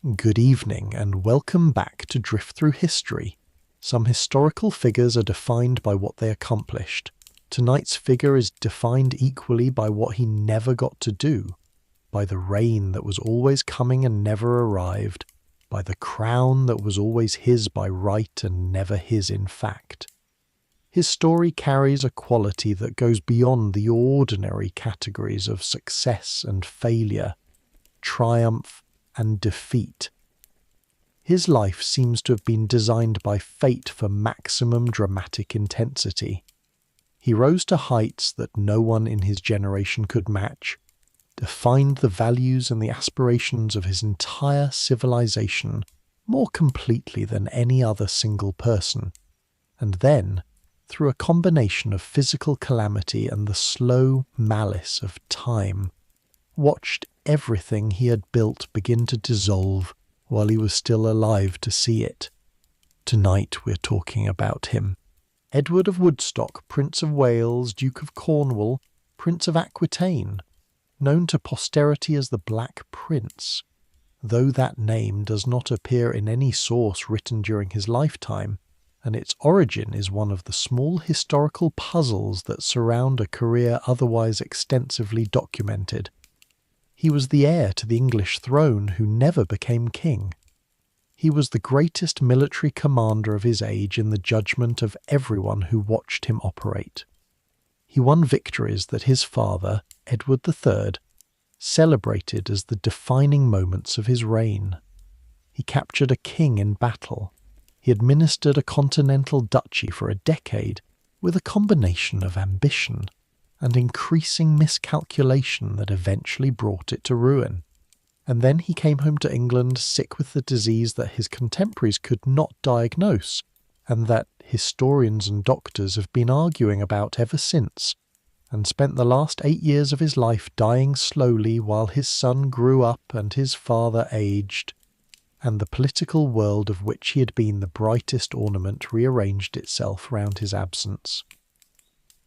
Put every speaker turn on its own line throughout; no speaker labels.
Good evening and welcome back to Drift Through History. Some historical figures are defined by what they accomplished. Tonight's figure is defined equally by what he never got to do, by the rain that was always coming and never arrived, by the crown that was always his by right and never his in fact. His story carries a quality that goes beyond the ordinary categories of success and failure, triumph and defeat. His life seems to have been designed by fate for maximum dramatic intensity. He rose to heights that no one in his generation could match, defined the values and the aspirations of his entire civilization more completely than any other single person, and then, through a combination of physical calamity and the slow malice of time, watched everything he had built begin to dissolve while he was still alive to see it. Tonight we're talking about him. Edward of Woodstock, Prince of Wales, Duke of Cornwall, Prince of Aquitaine, known to posterity as the Black Prince. Though that name does not appear in any source written during his lifetime, and its origin is one of the small historical puzzles that surround a career otherwise extensively documented. He was the heir to the English throne who never became king. He was the greatest military commander of his age in the judgment of everyone who watched him operate. He won victories that his father, Edward III, celebrated as the defining moments of his reign. He captured a king in battle. He administered a continental duchy for a decade with a combination of ambition and increasing miscalculation that eventually brought it to ruin. And then he came home to England sick with the disease that his contemporaries could not diagnose, and that historians and doctors have been arguing about ever since, and spent the last 8 years of his life dying slowly while his son grew up and his father aged, and the political world of which he had been the brightest ornament rearranged itself round his absence.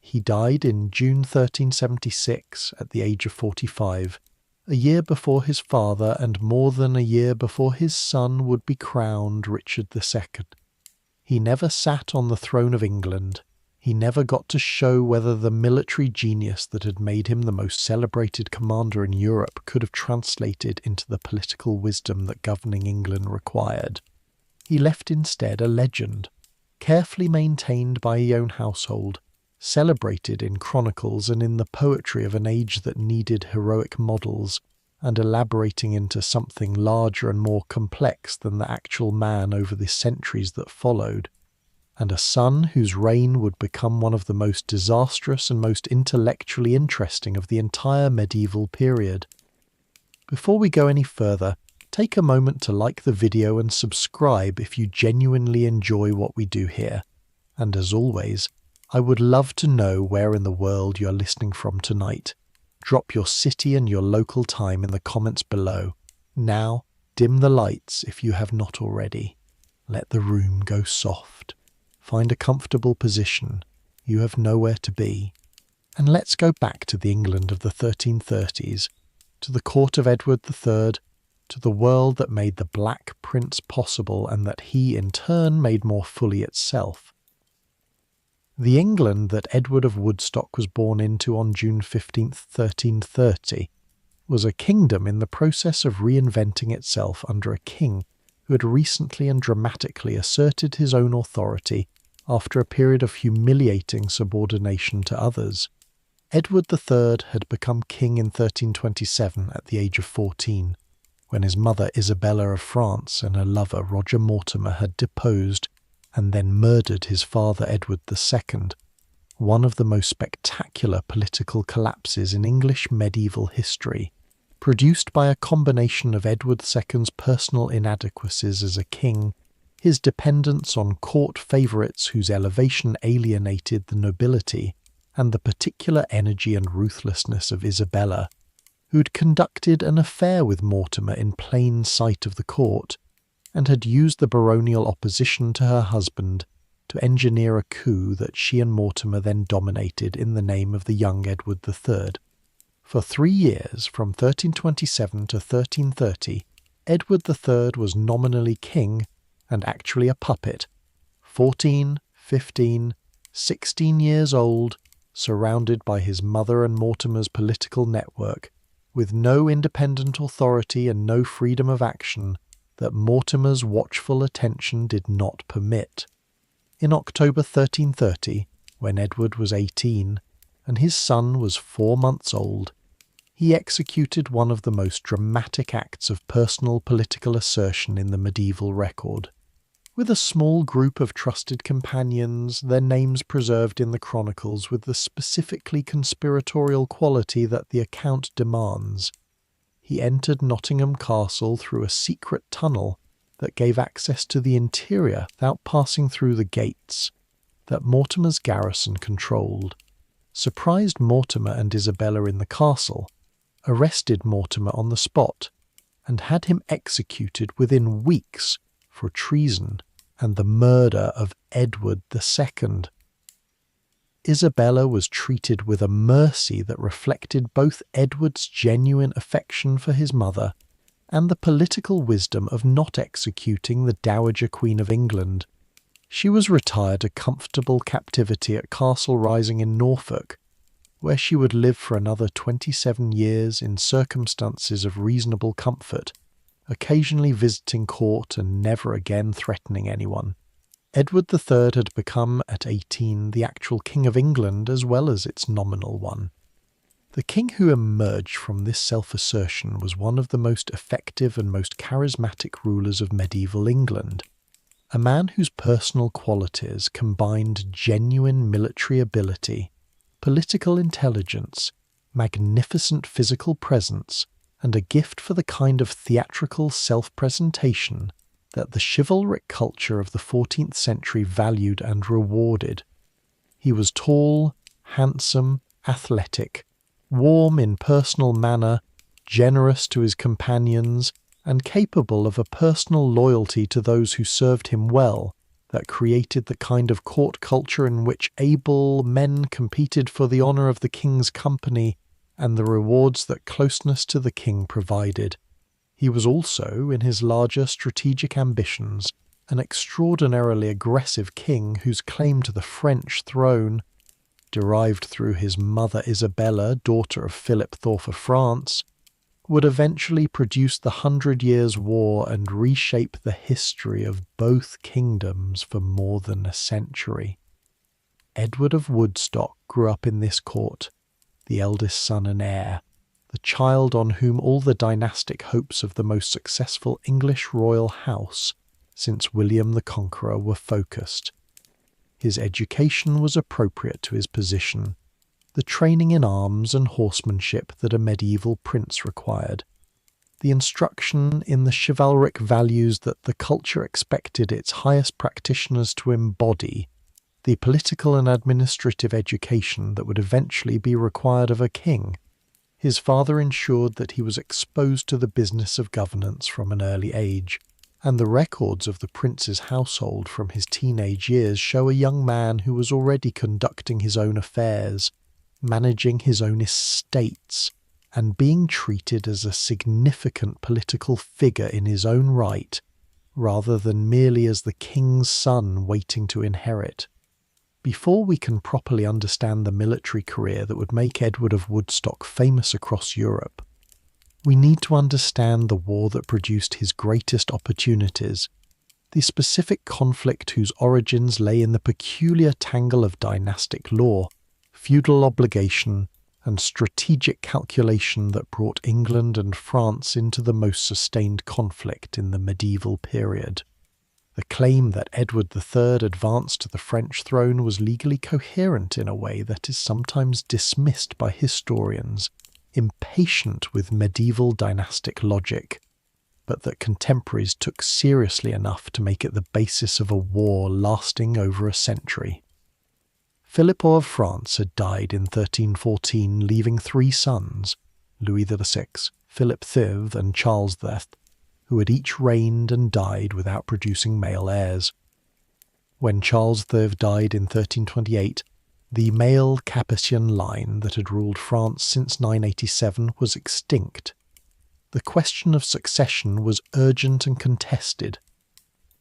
He died in June 1376 at the age of 45, a year before his father and more than a year before his son would be crowned Richard II. He never sat on the throne of England. He never got to show whether the military genius that had made him the most celebrated commander in Europe could have translated into the political wisdom that governing England required. He left instead a legend, carefully maintained by his own household, celebrated in chronicles and in the poetry of an age that needed heroic models, and elaborating into something larger and more complex than the actual man over the centuries that followed, and a son whose reign would become one of the most disastrous and most intellectually interesting of the entire medieval period. Before we go any further, take a moment to like the video and subscribe if you genuinely enjoy what we do here. And as always, I would love to know where in the world you're listening from tonight. Drop your city and your local time in the comments below. Now, dim the lights if you have not already. Let the room go soft. Find a comfortable position. You have nowhere to be. And let's go back to the England of the 1330s, to the court of Edward III, to the world that made the Black Prince possible and that he in turn made more fully itself. The England that Edward of Woodstock was born into on June 15th, 1330, was a kingdom in the process of reinventing itself under a king who had recently and dramatically asserted his own authority after a period of humiliating subordination to others. Edward III had become king in 1327 at the age of 14, when his mother Isabella of France and her lover Roger Mortimer had deposed and then murdered his father Edward II, one of the most spectacular political collapses in English medieval history, produced by a combination of Edward II's personal inadequacies as a king, his dependence on court favourites whose elevation alienated the nobility, and the particular energy and ruthlessness of Isabella, who'd conducted an affair with Mortimer in plain sight of the court, and had used the baronial opposition to her husband to engineer a coup that she and Mortimer then dominated in the name of the young Edward III. For 3 years, from 1327 to 1330, Edward III was nominally king and actually a puppet, 14, 15, 16 years old, surrounded by his mother and Mortimer's political network, with no independent authority and no freedom of action that Mortimer's watchful attention did not permit. In October 1330, when Edward was 18 and his son was 4 months old, he executed one of the most dramatic acts of personal political assertion in the medieval record. With a small group of trusted companions, their names preserved in the chronicles with the specifically conspiratorial quality that the account demands, he entered Nottingham Castle through a secret tunnel that gave access to the interior without passing through the gates that Mortimer's garrison controlled, surprised Mortimer and Isabella in the castle, arrested Mortimer on the spot, and had him executed within weeks for treason and the murder of Edward II. Isabella was treated with a mercy that reflected both Edward's genuine affection for his mother and the political wisdom of not executing the Dowager Queen of England. She was retired to comfortable captivity at Castle Rising in Norfolk, where she would live for another 27 years in circumstances of reasonable comfort, occasionally visiting court and never again threatening anyone. Edward III had become, at 18, the actual King of England as well as its nominal one. The king who emerged from this self-assertion was one of the most effective and most charismatic rulers of medieval England, a man whose personal qualities combined genuine military ability, political intelligence, magnificent physical presence, and a gift for the kind of theatrical self-presentation that the chivalric culture of the 14th century valued and rewarded. He was tall, handsome, athletic, warm in personal manner, generous to his companions, and capable of a personal loyalty to those who served him well, that created the kind of court culture in which able men competed for the honour of the king's company and the rewards that closeness to the king provided. He was also, in his larger strategic ambitions, an extraordinarily aggressive king whose claim to the French throne, derived through his mother Isabella, daughter of Philip IV of France, would eventually produce the 100 Years' War and reshape the history of both kingdoms for more than a century. Edward of Woodstock grew up in this court, the eldest son and heir, the child on whom all the dynastic hopes of the most successful English royal house since William the Conqueror were focused. His education was appropriate to his position, the training in arms and horsemanship that a medieval prince required, the instruction in the chivalric values that the culture expected its highest practitioners to embody, the political and administrative education that would eventually be required of a king. His father ensured that he was exposed to the business of governance from an early age, and the records of the prince's household from his teenage years show a young man who was already conducting his own affairs, managing his own estates, and being treated as a significant political figure in his own right, rather than merely as the king's son waiting to inherit. Before we can properly understand the military career that would make Edward of Woodstock famous across Europe, we need to understand the war that produced his greatest opportunities, the specific conflict whose origins lay in the peculiar tangle of dynastic law, feudal obligation, and strategic calculation that brought England and France into the most sustained conflict in the medieval period. The claim that Edward III advanced to the French throne was legally coherent in a way that is sometimes dismissed by historians, impatient with medieval dynastic logic, but that contemporaries took seriously enough to make it the basis of a war lasting over a century. Philip of France had died in 1314, leaving 3 sons, Louis VI, Philip V, and Charles V, who had each reigned and died without producing male heirs. When Charles V died in 1328, the male Capetian line that had ruled France since 987 was extinct. the question of succession was urgent and contested.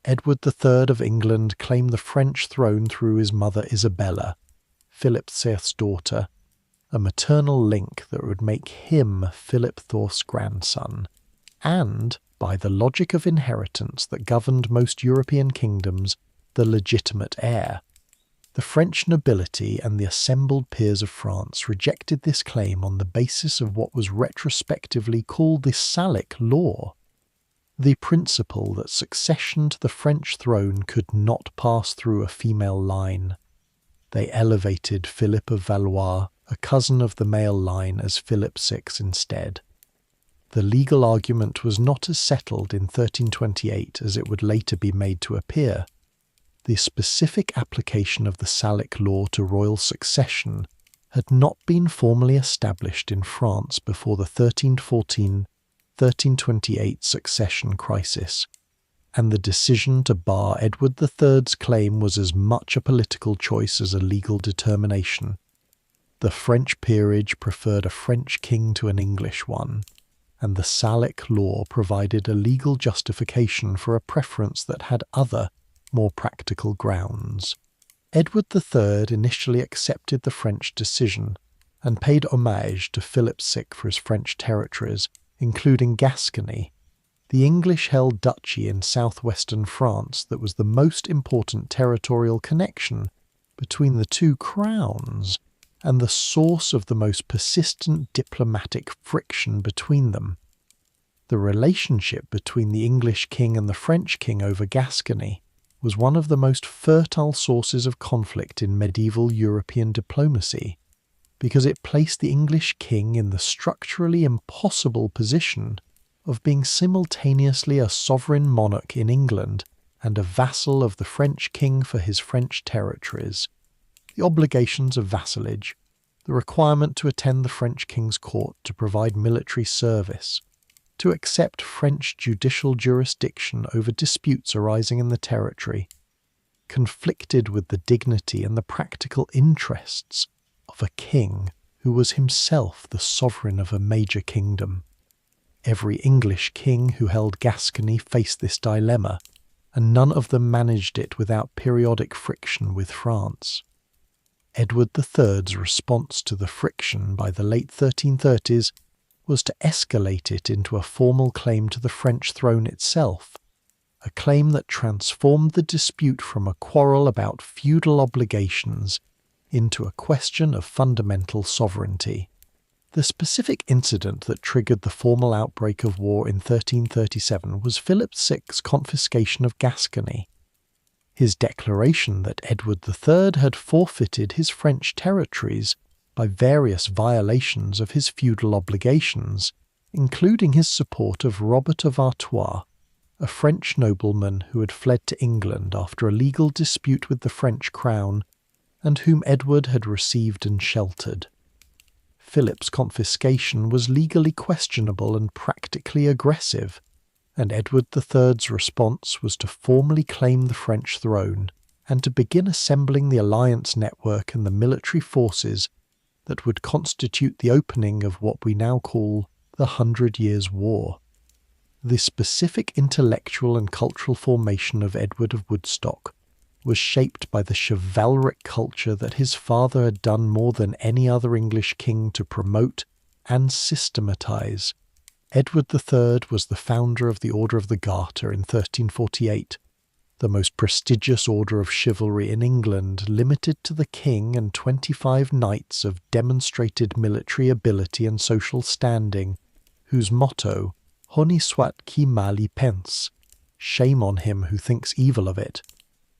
Edward III of England claimed the French throne through his mother Isabella, Philip VI's daughter, a maternal link that would make him Philip IV's grandson, and, by the logic of inheritance that governed most European kingdoms, the legitimate heir. The French nobility and the assembled peers of France rejected this claim on the basis of what was retrospectively called the Salic law, the principle that succession to the French throne could not pass through a female line. They elevated Philip of Valois, a cousin of the male line, as Philip VI instead. The legal argument was not as settled in 1328 as it would later be made to appear. The specific application of the Salic law to royal succession had not been formally established in France before the 1314-1328 succession crisis, and the decision to bar Edward III's claim was as much a political choice as a legal determination. The French peerage preferred a French king to an English one, and the Salic law provided a legal justification for a preference that had other, more practical grounds. Edward III initially accepted the French decision and paid homage to Philip VI for his French territories, including Gascony, the English-held duchy in southwestern France that was the most important territorial connection between the two crowns and the source of the most persistent diplomatic friction between them. The relationship between the English king and the French king over Gascony was one of the most fertile sources of conflict in medieval European diplomacy, because it placed the English king in the structurally impossible position of being simultaneously a sovereign monarch in England and a vassal of the French king for his French territories. The obligations of vassalage, the requirement to attend the French king's court to provide military service, to accept French judicial jurisdiction over disputes arising in the territory, conflicted with the dignity and the practical interests of a king who was himself the sovereign of a major kingdom. Every English king who held Gascony faced this dilemma, and none of them managed it without periodic friction with France. Edward III's response to the friction by the late 1330s was to escalate it into a formal claim to the French throne itself, a claim that transformed the dispute from a quarrel about feudal obligations into a question of fundamental sovereignty. The specific incident that triggered the formal outbreak of war in 1337 was Philip VI's confiscation of Gascony. His declaration that Edward III had forfeited his French territories by various violations of his feudal obligations, including his support of Robert of Artois, a French nobleman who had fled to England after a legal dispute with the French crown, and whom Edward had received and sheltered. Philip's confiscation was legally questionable and practically aggressive, and Edward III's response was to formally claim the French throne and to begin assembling the alliance network and the military forces that would constitute the opening of what we now call the 100 Years' War. The specific intellectual and cultural formation of Edward of Woodstock was shaped by the chivalric culture that his father had done more than any other English king to promote and systematize. Edward III was the founder of the Order of the Garter in 1348, the most prestigious order of chivalry in England, limited to the king and 25 knights of demonstrated military ability and social standing, whose motto, Honi soit qui mal y pense, shame on him who thinks evil of it,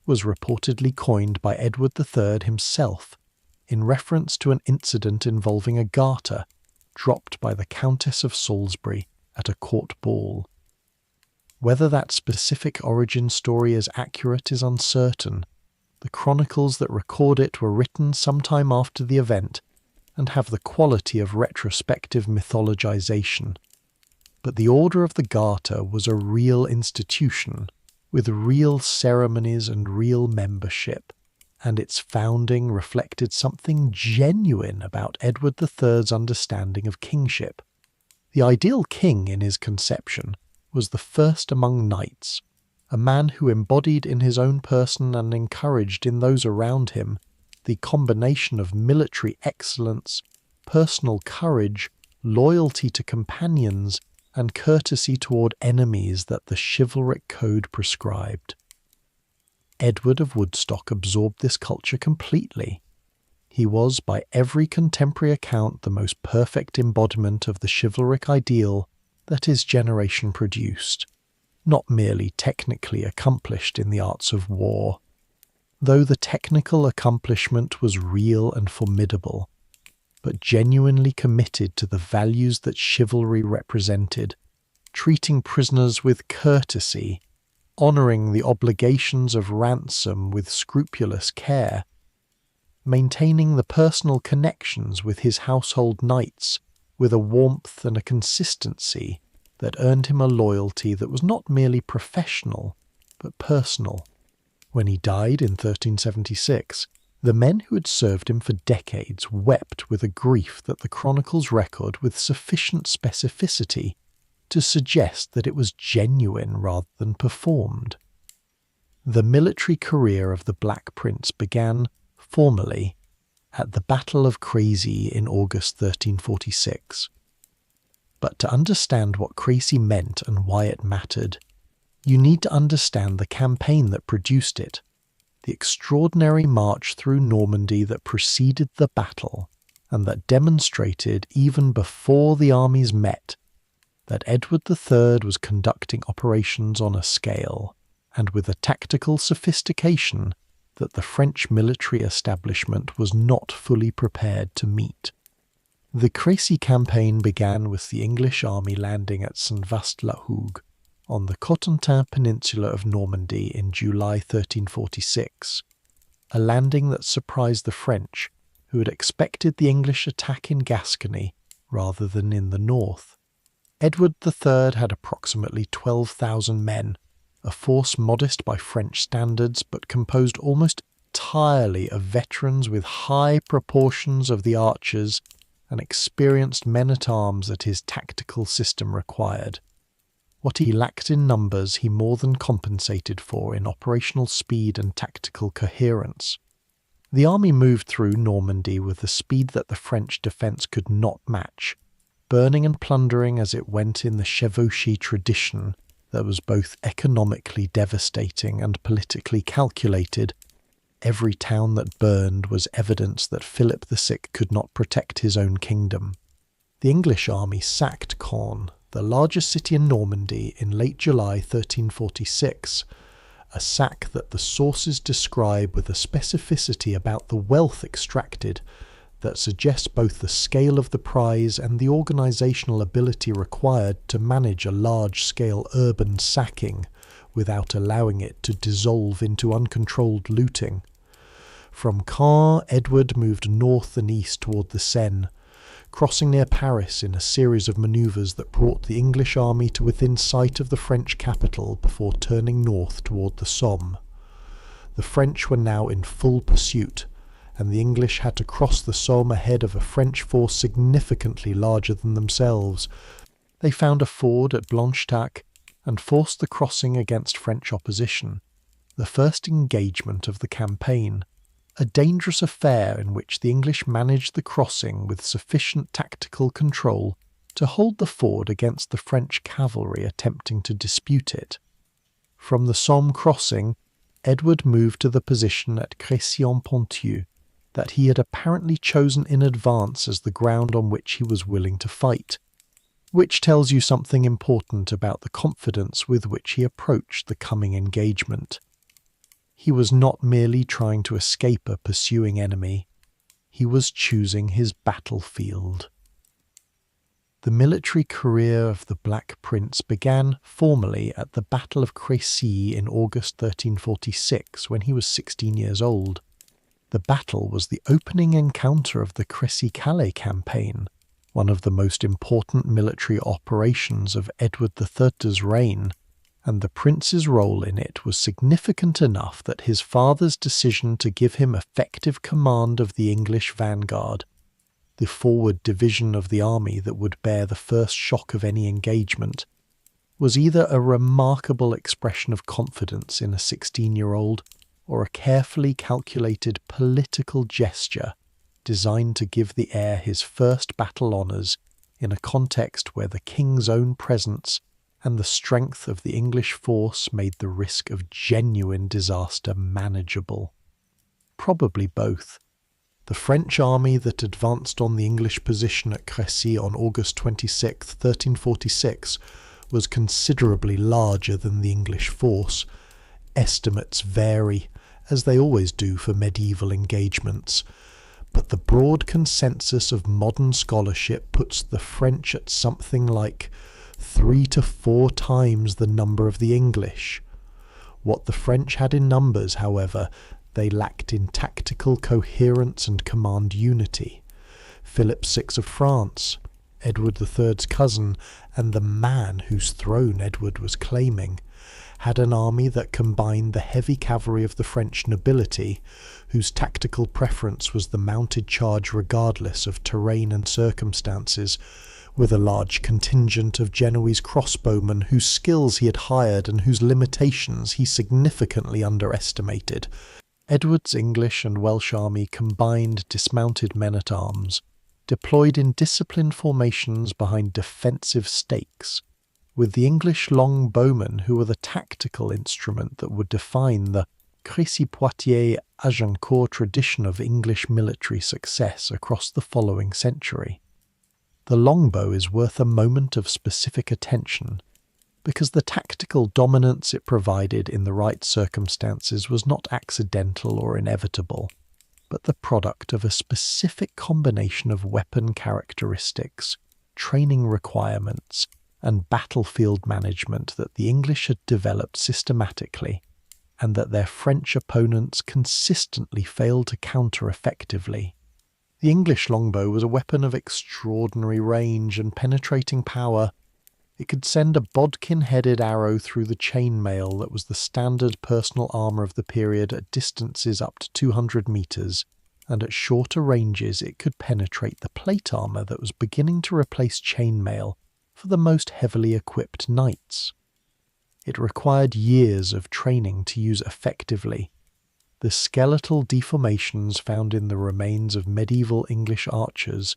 was reportedly coined by Edward III himself in reference to an incident involving a garter dropped by the Countess of Salisbury at a court ball. Whether that specific origin story is accurate is uncertain. The chronicles that record it were written sometime after the event and have the quality of retrospective mythologization. But the Order of the Garter was a real institution, with real ceremonies and real membership, and its founding reflected something genuine about Edward III's understanding of kingship. The ideal king in his conception was the first among knights, a man who embodied in his own person and encouraged in those around him the combination of military excellence, personal courage, loyalty to companions, and courtesy toward enemies that the chivalric code prescribed. Edward of Woodstock absorbed this culture completely. He was, by every contemporary account, the most perfect embodiment of the chivalric ideal that his generation produced, not merely technically accomplished in the arts of war. Though the technical accomplishment was real and formidable, but genuinely committed to the values that chivalry represented, treating prisoners with courtesy, honouring the obligations of ransom with scrupulous care, maintaining the personal connections with his household knights with a warmth and a consistency that earned him a loyalty that was not merely professional, but personal. When he died in 1376, the men who had served him for decades wept with a grief that the chronicles record with sufficient specificity to suggest that it was genuine rather than performed. The military career of the Black Prince began, formally, at the Battle of Crécy in August 1346. But to understand what Crécy meant and why it mattered, you need to understand the campaign that produced it, the extraordinary march through Normandy that preceded the battle, and that demonstrated, even before the armies met, that Edward III was conducting operations on a scale, and with a tactical sophistication that the French military establishment was not fully prepared to meet. The Crécy campaign began with the English army landing at Saint-Vaast-la-Hougue, on the Cotentin Peninsula of Normandy in July 1346, a landing that surprised the French, who had expected the English attack in Gascony rather than in the north. Edward III had approximately 12,000 men, a force modest by French standards but composed almost entirely of veterans with high proportions of the archers and experienced men-at-arms that his tactical system required. What he lacked in numbers he more than compensated for in operational speed and tactical coherence. The army moved through Normandy with a speed that the French defence could not match, burning and plundering as it went in the chevauchée tradition that was both economically devastating and politically calculated. Every town that burned was evidence that Philip VI could not protect his own kingdom. The English army sacked Caen, the largest city in Normandy, in late July 1346, a sack that the sources describe with a specificity about the wealth extracted that suggests both the scale of the prize and the organisational ability required to manage a large-scale urban sacking without allowing it to dissolve into uncontrolled looting. From Caen, Edward moved north and east toward the Seine, crossing near Paris in a series of manoeuvres that brought the English army to within sight of the French capital before turning north toward the Somme. The French were now in full pursuit, and the English had to cross the Somme ahead of a French force significantly larger than themselves. They found a ford at Blanchetaque and forced the crossing against French opposition, the first engagement of the campaign, a dangerous affair in which the English managed the crossing with sufficient tactical control to hold the ford against the French cavalry attempting to dispute it. From the Somme crossing, Edward moved to the position at Crécy-en-Ponthieu that he had apparently chosen in advance as the ground on which he was willing to fight, which tells you something important about the confidence with which he approached the coming engagement. He was not merely trying to escape a pursuing enemy, he was choosing his battlefield. The military career of the Black Prince began formally at the Battle of Crécy in August 1346, when he was 16 years old. The battle was the opening encounter of the Crécy-Calais campaign, one of the most important military operations of Edward III's reign, and the prince's role in it was significant enough that his father's decision to give him effective command of the English vanguard, the forward division of the army that would bear the first shock of any engagement, was either a remarkable expression of confidence in a 16-year-old or a carefully calculated political gesture designed to give the heir his first battle honours in a context where the king's own presence and the strength of the English force made the risk of genuine disaster manageable. Probably both. The French army that advanced on the English position at Crécy on August 26, 1346, was considerably larger than the English force. Estimates vary, as they always do for medieval engagements, but the broad consensus of modern scholarship puts the French at something like 3 to 4 times the number of the English. What the French had in numbers, however, they lacked in tactical coherence and command unity. Philip VI of France, Edward III's cousin, and the man whose throne Edward was claiming, had an army that combined the heavy cavalry of the French nobility, whose tactical preference was the mounted charge regardless of terrain and circumstances, with a large contingent of Genoese crossbowmen whose skills he had hired and whose limitations he significantly underestimated. Edward's English and Welsh army combined dismounted men-at-arms, deployed in disciplined formations behind defensive stakes, with the English long bowmen who were the tactical instrument that would define the Crécy, Poitiers, Agincourt tradition of English military success across the following century. The longbow is worth a moment of specific attention, because the tactical dominance it provided in the right circumstances was not accidental or inevitable, but the product of a specific combination of weapon characteristics, training requirements, and battlefield management that the English had developed systematically, and that their French opponents consistently failed to counter effectively. The English longbow was a weapon of extraordinary range and penetrating power. It could send a bodkin-headed arrow through the chainmail that was the standard personal armour of the period at distances up to 200 metres, and at shorter ranges it could penetrate the plate armour that was beginning to replace chainmail for the most heavily equipped knights. It required years of training to use effectively. The skeletal deformations found in the remains of medieval English archers,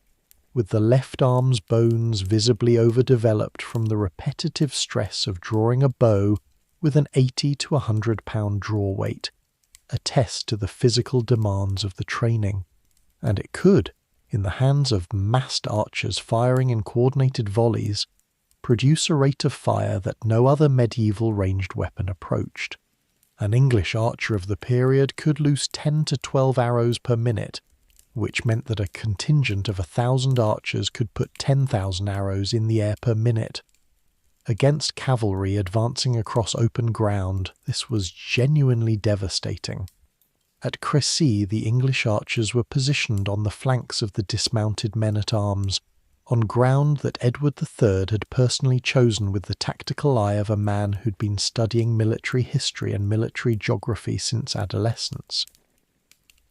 with the left arm's bones visibly overdeveloped from the repetitive stress of drawing a bow with an 80 to 100-pound draw weight, attest to the physical demands of the training, and it could, in the hands of massed archers firing in coordinated volleys, produce a rate of fire that no other medieval ranged weapon approached. An English archer of the period could loose 10 to 12 arrows per minute, which meant that a contingent of 1,000 archers could put 10,000 arrows in the air per minute. Against cavalry advancing across open ground, this was genuinely devastating. At Crécy, the English archers were positioned on the flanks of the dismounted men-at-arms, on ground that Edward III had personally chosen with the tactical eye of a man who'd been studying military history and military geography since adolescence.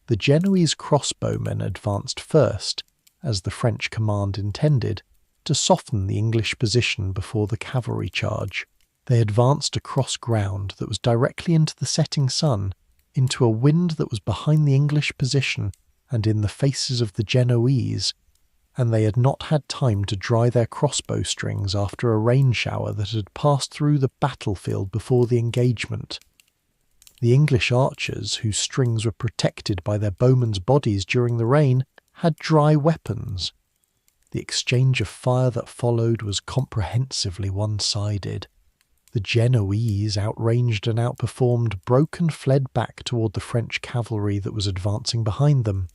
The Genoese crossbowmen advanced first, as the French command intended, to soften the English position before the cavalry charge. They advanced across ground that was directly into the setting sun, into a wind that was behind the English position and in the faces of the Genoese, and they had not had time to dry their crossbow strings after a rain shower that had passed through the battlefield before the engagement. The English archers, whose strings were protected by their bowmen's bodies during the rain, had dry weapons. The exchange of fire that followed was comprehensively one-sided. The Genoese, outranged and outperformed, broke and fled back toward the French cavalry that was advancing behind them.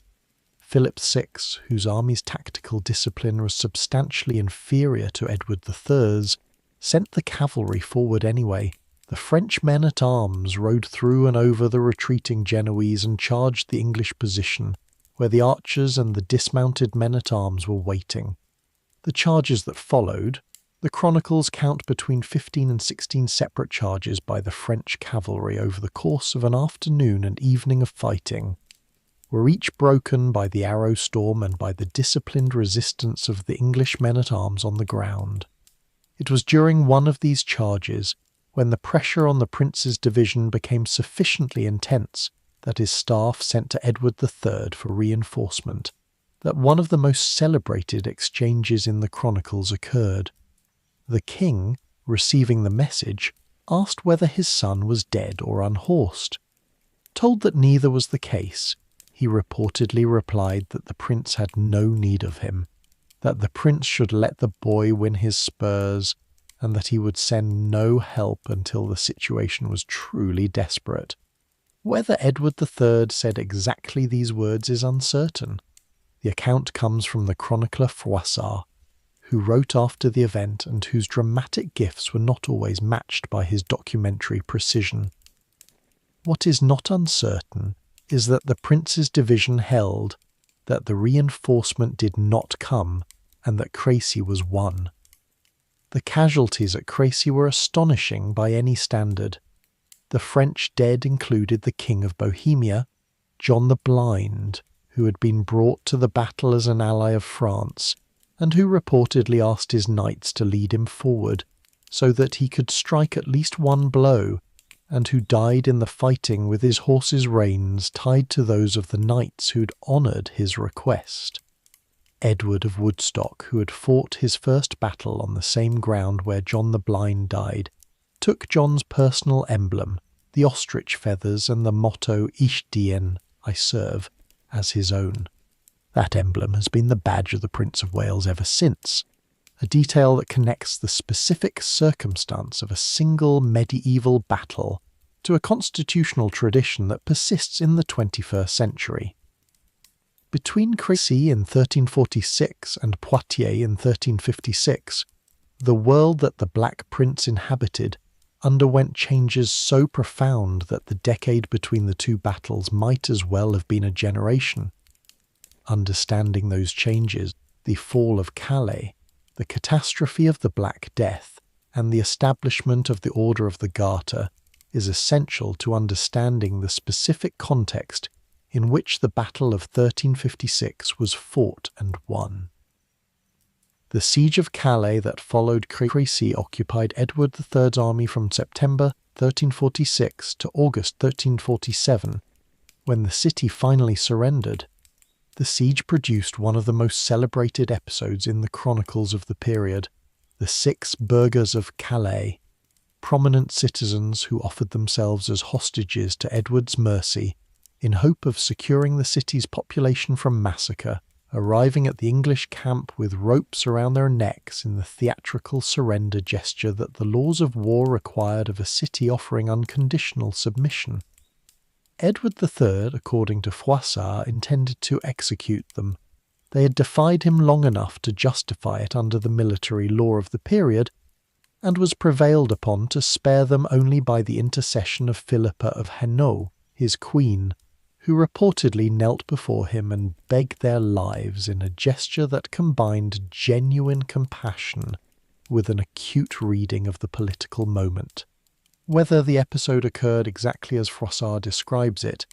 Philip VI, whose army's tactical discipline was substantially inferior to Edward III's, sent the cavalry forward anyway. The French men-at-arms rode through and over the retreating Genoese and charged the English position, where the archers and the dismounted men-at-arms were waiting. The charges that followed, the chronicles count between 15 and 16 separate charges by the French cavalry over the course of an afternoon and evening of fighting. were each broken by the arrow storm and by the disciplined resistance of the English men-at-arms on the ground. It was during one of these charges, when the pressure on the prince's division became sufficiently intense that his staff sent to Edward III for reinforcement, that one of the most celebrated exchanges in the chronicles occurred. The king, receiving the message, asked whether his son was dead or unhorsed. Told that neither was the case, he reportedly replied that the prince had no need of him, that the prince should let the boy win his spurs, and that he would send no help until the situation was truly desperate. Whether Edward III said exactly these words is uncertain. The account comes from the chronicler Froissart, who wrote after the event and whose dramatic gifts were not always matched by his documentary precision. What is not uncertain is that the prince's division held, that the reinforcement did not come, and that Crécy was won. The casualties at Crécy were astonishing by any standard. The French dead included the King of Bohemia, John the Blind, who had been brought to the battle as an ally of France, and who reportedly asked his knights to lead him forward, so that he could strike at least one blow, and who died in the fighting with his horse's reins tied to those of the knights who'd honoured his request. Edward of Woodstock, who had fought his first battle on the same ground where John the Blind died, took John's personal emblem, the ostrich feathers and the motto Ich dien, I serve, as his own. That emblem has been the badge of the Prince of Wales ever since, a detail that connects the specific circumstance of a single medieval battle to a constitutional tradition that persists in the 21st century. Between Crécy in 1346 and Poitiers in 1356, the world that the Black Prince inhabited underwent changes so profound that the decade between the two battles might as well have been a generation. Understanding those changes, the fall of Calais, the catastrophe of the Black Death, and the establishment of the Order of the Garter is essential to understanding the specific context in which the Battle of 1356 was fought and won. The siege of Calais that followed Crécy occupied Edward III's army from September 1346 to August 1347, when the city finally surrendered. The siege produced one of the most celebrated episodes in the chronicles of the period, the 6 burghers of Calais, prominent citizens who offered themselves as hostages to Edward's mercy in hope of securing the city's population from massacre, arriving at the English camp with ropes around their necks in the theatrical surrender gesture that the laws of war required of a city offering unconditional submission. Edward III, according to Froissart, intended to execute them. They had defied him long enough to justify it under the military law of the period, and was prevailed upon to spare them only by the intercession of Philippa of Hainaut, his queen, who reportedly knelt before him and begged their lives in a gesture that combined genuine compassion with an acute reading of the political moment. Whether the episode occurred exactly as Froissart describes it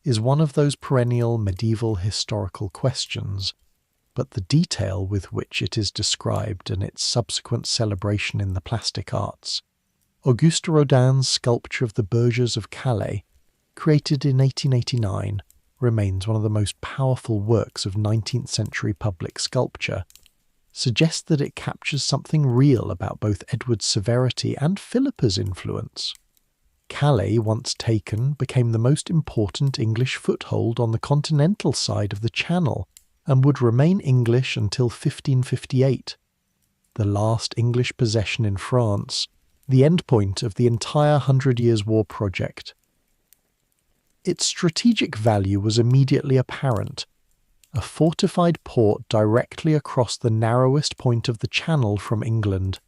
is one of those perennial medieval historical questions, but the detail with which it is described and its subsequent celebration in the plastic arts. Auguste Rodin's sculpture of the Burghers of Calais, created in 1889, remains one of the most powerful works of 19th century public sculpture, suggests that it captures something real about both Edward's severity and Philippa's influence. Calais, once taken, became the most important English foothold on the continental side of the Channel, and would remain English until 1558, the last English possession in France, the endpoint of the entire Hundred Years' War project. Its strategic value was immediately apparent. A fortified port directly across the narrowest point of the Channel from England,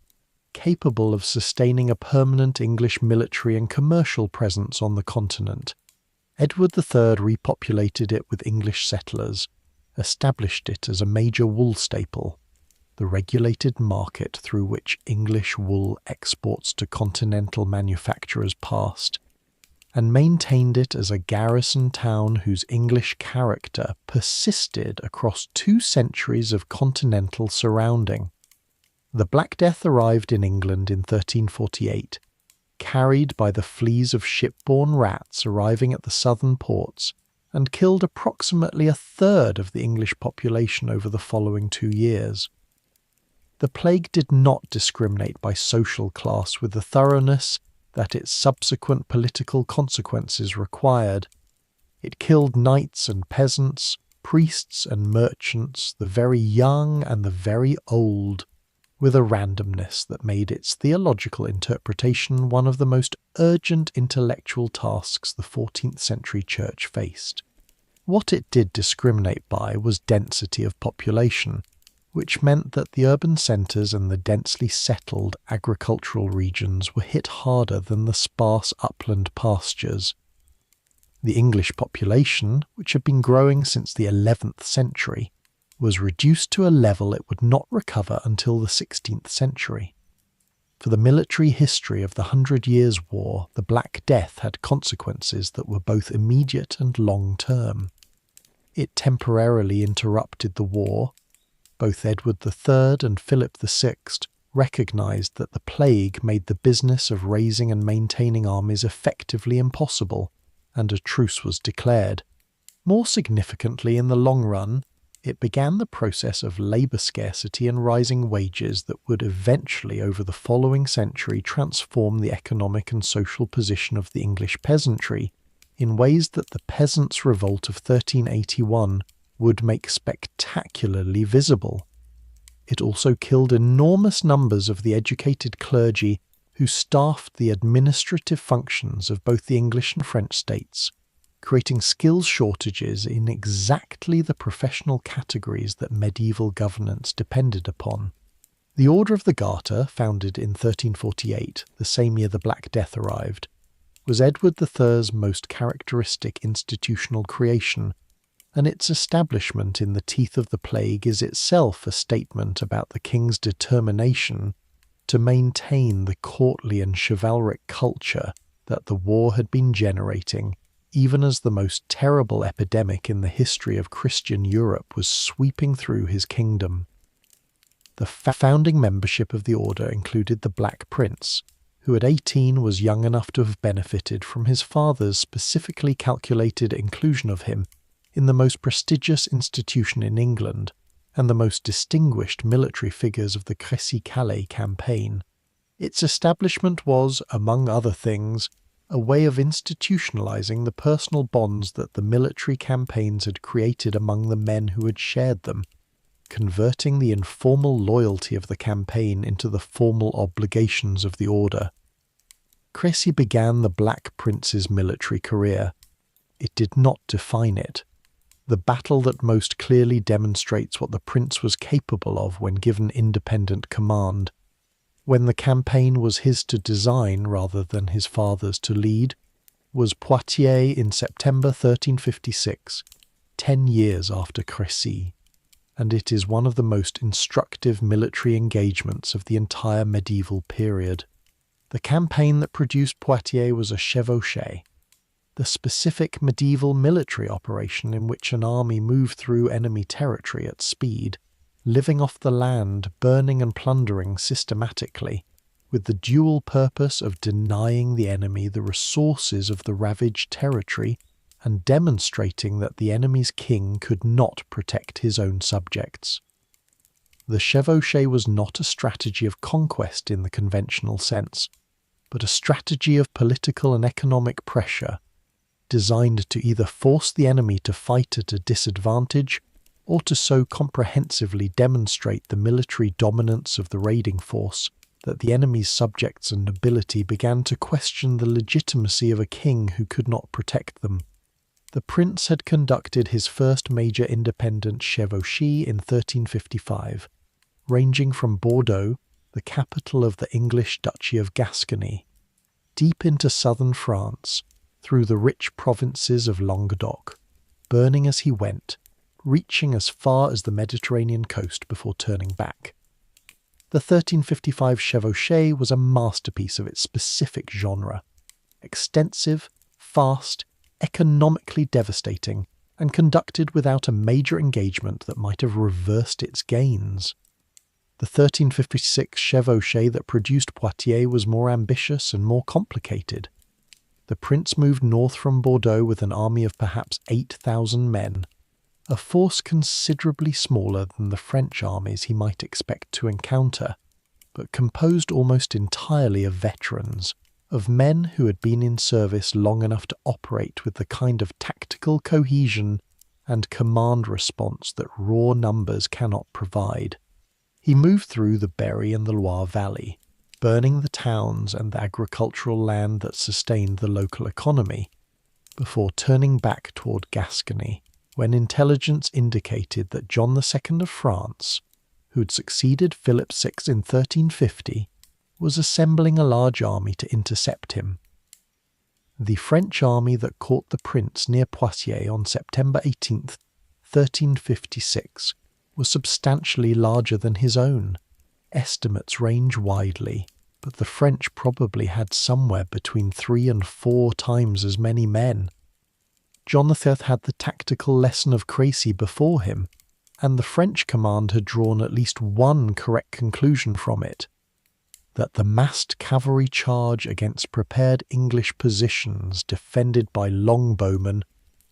capable of sustaining a permanent English military and commercial presence on the continent. Edward III repopulated it with English settlers, established it as a major wool staple, the regulated market through which English wool exports to continental manufacturers passed, and maintained it as a garrison town whose English character persisted across 2 centuries of continental surrounding. The Black Death arrived in England in 1348, carried by the fleas of shipborne rats arriving at the southern ports, and killed approximately 1/3 of the English population over the following 2 years. The plague did not discriminate by social class with the thoroughness that its subsequent political consequences required. It killed knights and peasants, priests and merchants, the very young and the very old, with a randomness that made its theological interpretation one of the most urgent intellectual tasks the 14th century church faced. What it did discriminate by was density of population, which meant that the urban centres and the densely settled agricultural regions were hit harder than the sparse upland pastures. The English population, which had been growing since the 11th century, was reduced to a level it would not recover until the 16th century. For the military history of the 100 Years' War, the Black Death had consequences that were both immediate and long-term. It temporarily interrupted the war. Both Edward III and Philip VI recognised that the plague made the business of raising and maintaining armies effectively impossible, and a truce was declared. More significantly, in the long run, it began the process of labour scarcity and rising wages that would eventually, over the following century, transform the economic and social position of the English peasantry in ways that the Peasants' Revolt of 1381 would make spectacularly visible. It also killed enormous numbers of the educated clergy who staffed the administrative functions of both the English and French states, creating skills shortages in exactly the professional categories that medieval governance depended upon. The Order of the Garter, founded in 1348, the same year the Black Death arrived, was Edward III's most characteristic institutional creation, and its establishment in the teeth of the plague is itself a statement about the king's determination to maintain the courtly and chivalric culture that the war had been generating, even as the most terrible epidemic in the history of Christian Europe was sweeping through his kingdom. The founding membership of the order included the Black Prince, who at 18 was young enough to have benefited from his father's specifically calculated inclusion of him in the most prestigious institution in England and the most distinguished military figures of the Crécy-Calais campaign. Its establishment was, among other things, a way of institutionalizing the personal bonds that the military campaigns had created among the men who had shared them, converting the informal loyalty of the campaign into the formal obligations of the order. Crécy began the Black Prince's military career. It did not define it. The battle that most clearly demonstrates what the prince was capable of when given independent command, when the campaign was his to design rather than his father's to lead, was Poitiers in September 1356, 10 years after Crécy, and it is one of the most instructive military engagements of the entire medieval period. The campaign that produced Poitiers was a chevauchée, the specific medieval military operation in which an army moved through enemy territory at speed, living off the land, burning and plundering systematically, with the dual purpose of denying the enemy the resources of the ravaged territory and demonstrating that the enemy's king could not protect his own subjects. The chevauchée was not a strategy of conquest in the conventional sense, but a strategy of political and economic pressure, designed to either force the enemy to fight at a disadvantage or to so comprehensively demonstrate the military dominance of the raiding force that the enemy's subjects and nobility began to question the legitimacy of a king who could not protect them. The prince had conducted his first major independent chevauchée in 1355, ranging from Bordeaux, the capital of the English Duchy of Gascony, deep into southern France, through the rich provinces of Languedoc, burning as he went, reaching as far as the Mediterranean coast before turning back. The 1355 chevauchée was a masterpiece of its specific genre, extensive, fast, economically devastating, and conducted without a major engagement that might have reversed its gains. The 1356 chevauchée that produced Poitiers was more ambitious and more complicated. The prince moved north from Bordeaux with an army of perhaps 8,000 men, a force considerably smaller than the French armies he might expect to encounter, but composed almost entirely of veterans, of men who had been in service long enough to operate with the kind of tactical cohesion and command response that raw numbers cannot provide. He moved through the Berry and the Loire Valley, burning the towns and the agricultural land that sustained the local economy, before turning back toward Gascony, when intelligence indicated that John II of France, who had succeeded Philip VI in 1350, was assembling a large army to intercept him. The French army that caught the prince near Poitiers on September 18, 1356, was substantially larger than his own. Estimates range widely, but the French probably had somewhere between 3 and 4 times as many men. John V had the tactical lesson of Crécy before him, and the French command had drawn at least one correct conclusion from it: that the massed cavalry charge against prepared English positions defended by longbowmen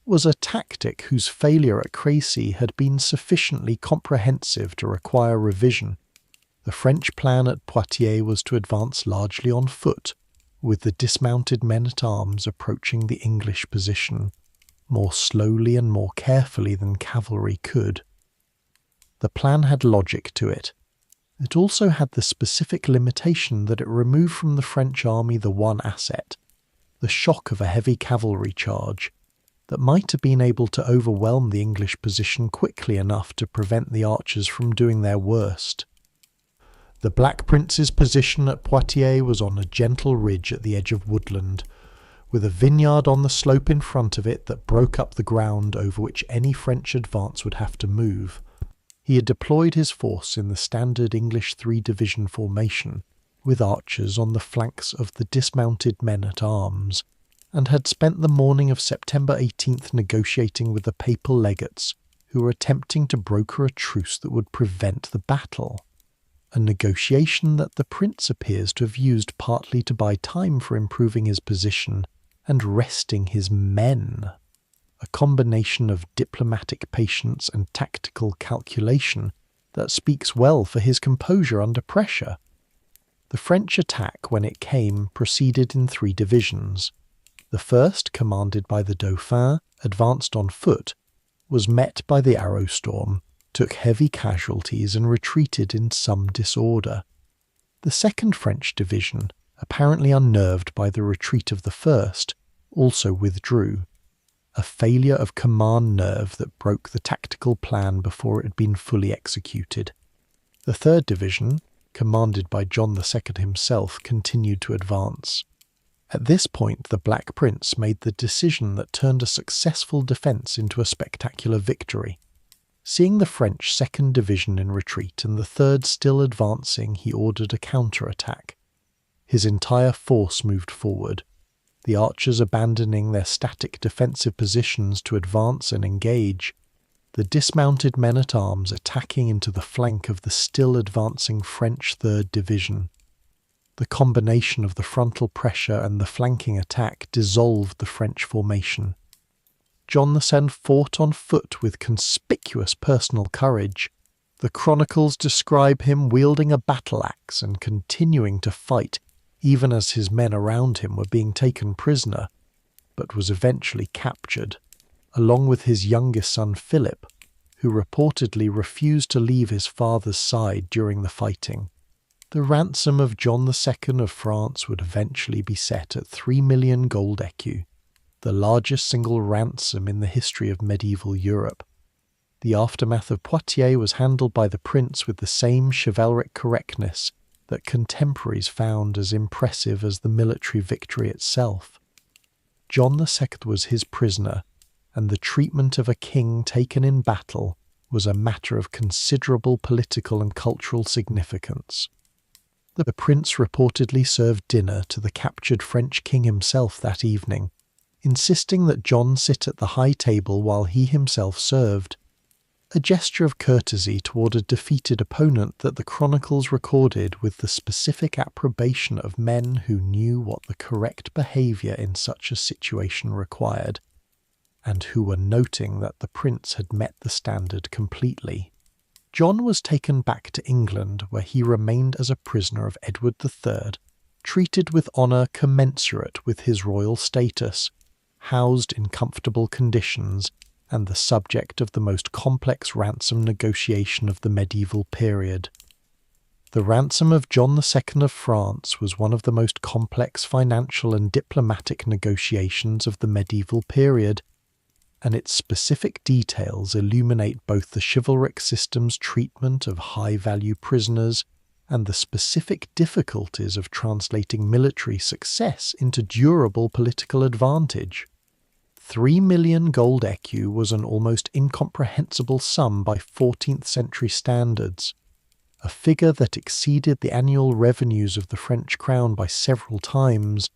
was a tactic whose failure at Crécy had been sufficiently comprehensive to require revision. The French plan at Poitiers was to advance largely on foot, with the dismounted men-at-arms approaching the English position more slowly and more carefully than cavalry could. The plan had logic to it. It also had the specific limitation that it removed from the French army the one asset, the shock of a heavy cavalry charge, that might have been able to overwhelm the English position quickly enough to prevent the archers from doing their worst. The Black Prince's position at Poitiers was on a gentle ridge at the edge of woodland, with a vineyard on the slope in front of it that broke up the ground over which any French advance would have to move. He had deployed his force in the standard English 3-division formation, with archers on the flanks of the dismounted men-at-arms, and had spent the morning of September 18th negotiating with the papal legates, who were attempting to broker a truce that would prevent the battle. A negotiation that the prince appears to have used partly to buy time for improving his position and resting his men. A combination of diplomatic patience and tactical calculation that speaks well for his composure under pressure. The French attack, when it came, proceeded in 3 divisions. The first, commanded by the Dauphin, advanced on foot, was met by the arrow storm, took heavy casualties and retreated in some disorder. The second French division, apparently unnerved by the retreat of the first, also withdrew, a failure of command nerve that broke the tactical plan before it had been fully executed. The third division, commanded by John II himself, continued to advance. At this point, the Black Prince made the decision that turned a successful defence into a spectacular victory. Seeing the French 2nd Division in retreat and the 3rd still advancing, he ordered a counter-attack. His entire force moved forward, the archers abandoning their static defensive positions to advance and engage, the dismounted men-at-arms attacking into the flank of the still advancing French 3rd Division. The combination of the frontal pressure and the flanking attack dissolved the French formation. John II fought on foot with conspicuous personal courage. The chronicles describe him wielding a battle-axe and continuing to fight even as his men around him were being taken prisoner, but was eventually captured, along with his youngest son Philip, who reportedly refused to leave his father's side during the fighting. The ransom of John II of France would eventually be set at 3 million gold écus, the largest single ransom in the history of medieval Europe. The aftermath of Poitiers was handled by the prince with the same chivalric correctness that contemporaries found as impressive as the military victory itself. John II was his prisoner, and the treatment of a king taken in battle was a matter of considerable political and cultural significance. The prince reportedly served dinner to the captured French king himself that evening, insisting that John sit at the high table while he himself served, a gesture of courtesy toward a defeated opponent that the chronicles recorded with the specific approbation of men who knew what the correct behaviour in such a situation required, and who were noting that the prince had met the standard completely. John was taken back to England, where he remained as a prisoner of Edward III, treated with honour commensurate with his royal status, housed in comfortable conditions, and the subject of the most complex ransom negotiation of the medieval period. The ransom of John II of France was one of the most complex financial and diplomatic negotiations of the medieval period, and its specific details illuminate both the chivalric system's treatment of high-value prisoners and the specific difficulties of translating military success into durable political advantage. 3 million gold écus was an almost incomprehensible sum by 14th-century standards, a figure that exceeded the annual revenues of the French crown by several times,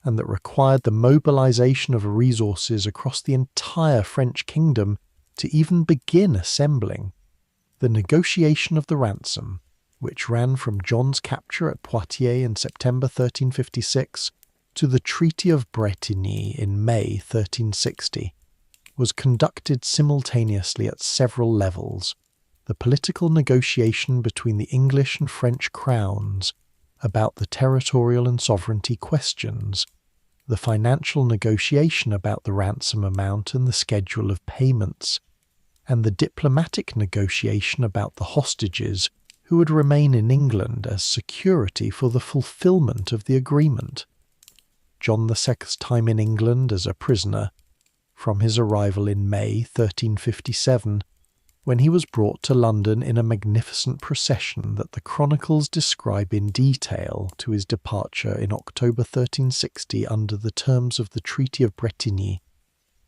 and that required the mobilization of resources across the entire French kingdom to even begin assembling. The negotiation of the ransom, which ran from John's capture at Poitiers in September 1356 to the Treaty of Bretigny in May 1360, was conducted simultaneously at several levels: the political negotiation between the English and French crowns about the territorial and sovereignty questions, the financial negotiation about the ransom amount and the schedule of payments, and the diplomatic negotiation about the hostages who would remain in England as security for the fulfilment of the agreement. John II's time in England as a prisoner, from his arrival in May 1357, when he was brought to London in a magnificent procession that the chronicles describe in detail, to his departure in October 1360 under the terms of the Treaty of Bretigny,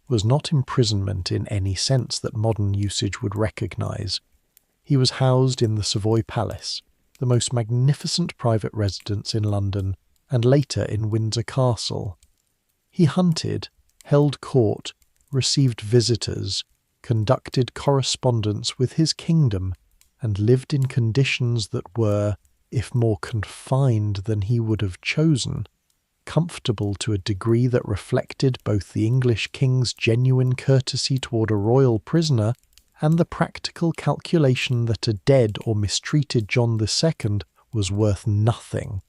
was not imprisonment in any sense that modern usage would recognise. He was housed in the Savoy Palace, the most magnificent private residence in London, and later in Windsor Castle. He hunted, held court, received visitors, conducted correspondence with his kingdom, and lived in conditions that were, if more confined than he would have chosen, comfortable to a degree that reflected both the English king's genuine courtesy toward a royal prisoner and the practical calculation that a dead or mistreated John II was worth nothing,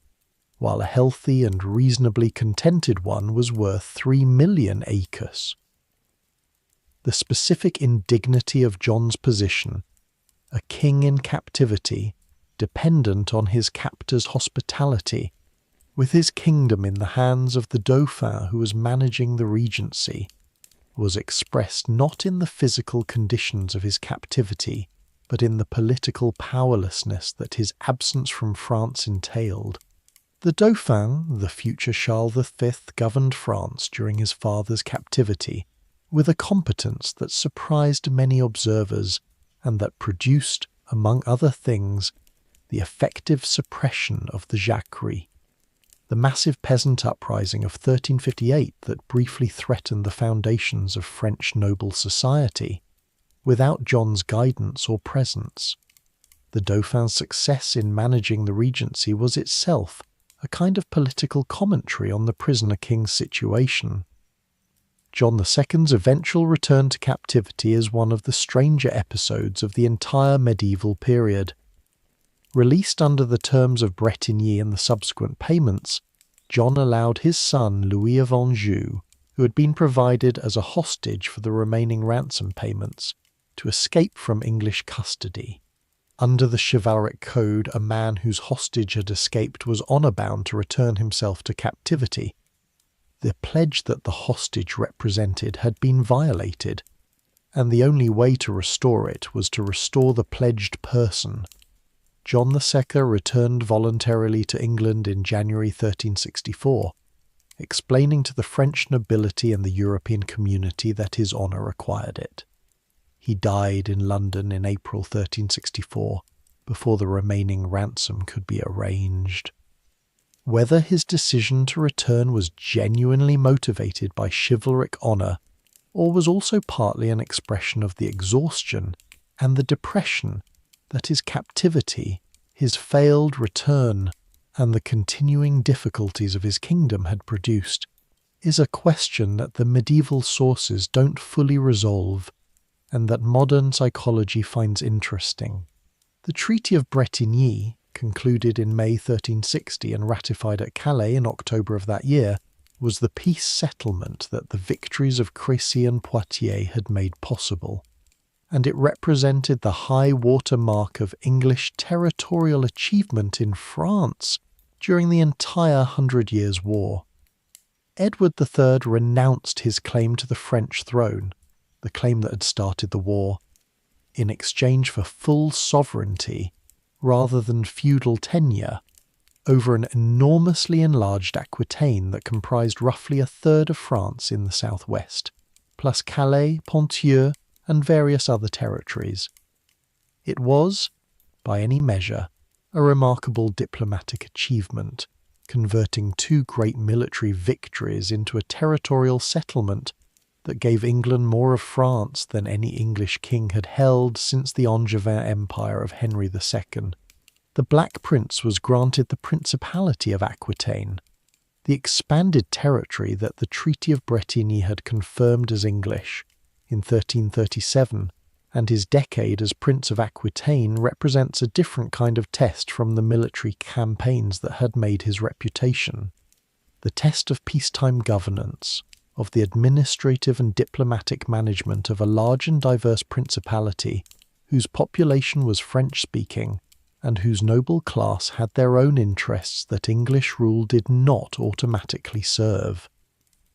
while a healthy and reasonably contented one was worth 3 million écus. The specific indignity of John's position, a king in captivity, dependent on his captor's hospitality, with his kingdom in the hands of the Dauphin who was managing the regency, was expressed not in the physical conditions of his captivity, but in the political powerlessness that his absence from France entailed. The Dauphin, the future Charles V, governed France during his father's captivity, with a competence that surprised many observers, and that produced, among other things, the effective suppression of the Jacquerie, the massive peasant uprising of 1358 that briefly threatened the foundations of French noble society, without John's guidance or presence. The Dauphin's success in managing the regency was itself a kind of political commentary on the prisoner king's situation. John II's eventual return to captivity is one of the stranger episodes of the entire medieval period. Released under the terms of Bretigny and the subsequent payments, John allowed his son Louis of Anjou, who had been provided as a hostage for the remaining ransom payments, to escape from English custody. Under the chivalric code, a man whose hostage had escaped was honour-bound to return himself to captivity. The pledge that the hostage represented had been violated, and the only way to restore it was to restore the pledged person. John II returned voluntarily to England in January 1364, explaining to the French nobility and the European community that his honour required it. He died in London in April 1364, before the remaining ransom could be arranged. Whether his decision to return was genuinely motivated by chivalric honour, or was also partly an expression of the exhaustion and the depression that his captivity, his failed return, and the continuing difficulties of his kingdom had produced, is a question that the medieval sources don't fully resolve, and that modern psychology finds interesting. The Treaty of Bretigny, concluded in May 1360 and ratified at Calais in October of that year, was the peace settlement that the victories of Crécy and Poitiers had made possible, and it represented the high water mark of English territorial achievement in France during the entire Hundred Years' War. Edward III renounced his claim to the French throne, the claim that had started the war, in exchange for full sovereignty rather than feudal tenure over an enormously enlarged Aquitaine that comprised roughly a third of France in the southwest, plus Calais, Poitiers, and various other territories. It was, by any measure, a remarkable diplomatic achievement, converting two great military victories into a territorial settlement that gave England more of France than any English king had held since the Angevin Empire of Henry II. The Black Prince was granted the principality of Aquitaine, the expanded territory that the Treaty of Bretigny had confirmed as English in 1337, and his decade as Prince of Aquitaine represents a different kind of test from the military campaigns that had made his reputation. The test of peacetime governance, of the administrative and diplomatic management of a large and diverse principality whose population was French-speaking and whose noble class had their own interests that English rule did not automatically serve.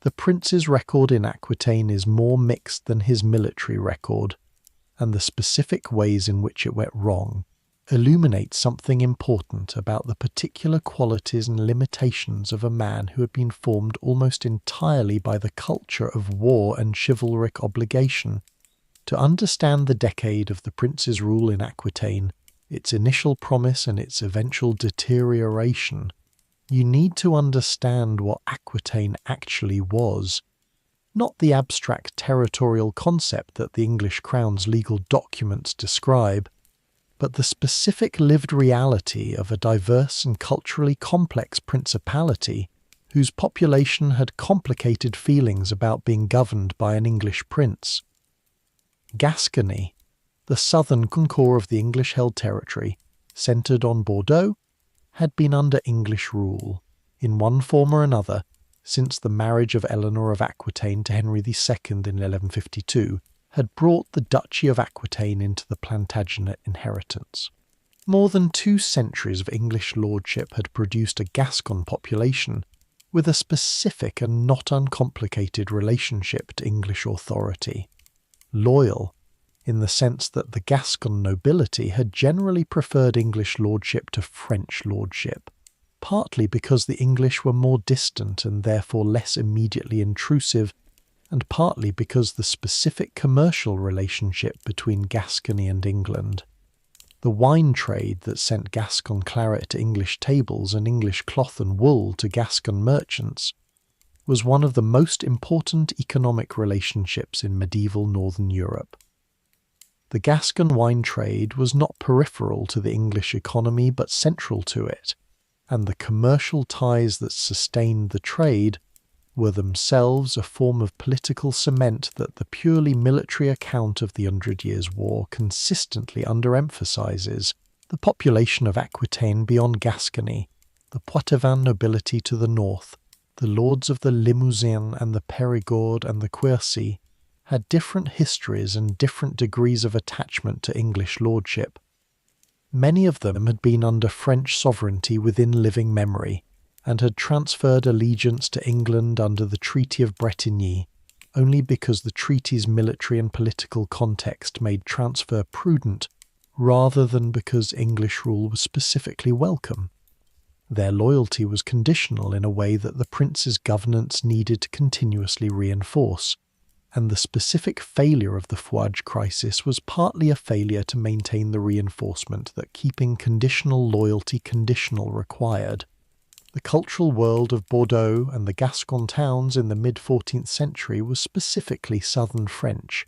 The prince's record in Aquitaine is more mixed than his military record, and the specific ways in which it went wrong illuminate something important about the particular qualities and limitations of a man who had been formed almost entirely by the culture of war and chivalric obligation. To understand the decade of the prince's rule in Aquitaine, its initial promise and its eventual deterioration, you need to understand what Aquitaine actually was, not the abstract territorial concept that the English crown's legal documents describe, but the specific lived reality of a diverse and culturally complex principality whose population had complicated feelings about being governed by an English prince. Gascony, the southern core of the English-held territory, centred on Bordeaux, had been under English rule, in one form or another, since the marriage of Eleanor of Aquitaine to Henry II in 1152 had brought the Duchy of Aquitaine into the Plantagenet inheritance. More than 2 centuries of English lordship had produced a Gascon population with a specific and not uncomplicated relationship to English authority. Loyal, in the sense that the Gascon nobility had generally preferred English lordship to French lordship, partly because the English were more distant and therefore less immediately intrusive, and partly because the specific commercial relationship between Gascony and England. The wine trade that sent Gascon claret to English tables and English cloth and wool to Gascon merchants was one of the most important economic relationships in medieval northern Europe. The Gascon wine trade was not peripheral to the English economy but central to it, and the commercial ties that sustained the trade were themselves a form of political cement that the purely military account of the 100 Years' War consistently underemphasizes. The population of Aquitaine beyond Gascony, the Poitevin nobility to the north, the lords of the Limousin and the Périgord and the Quercy, had different histories and different degrees of attachment to English lordship. Many of them had been under French sovereignty within living memory, and had transferred allegiance to England under the Treaty of Bretigny, only because the treaty's military and political context made transfer prudent, rather than because English rule was specifically welcome. Their loyalty was conditional in a way that the prince's governance needed to continuously reinforce, and the specific failure of the fouage crisis was partly a failure to maintain the reinforcement that keeping conditional loyalty conditional required. The cultural world of Bordeaux and the Gascon towns in the mid-14th century was specifically southern French.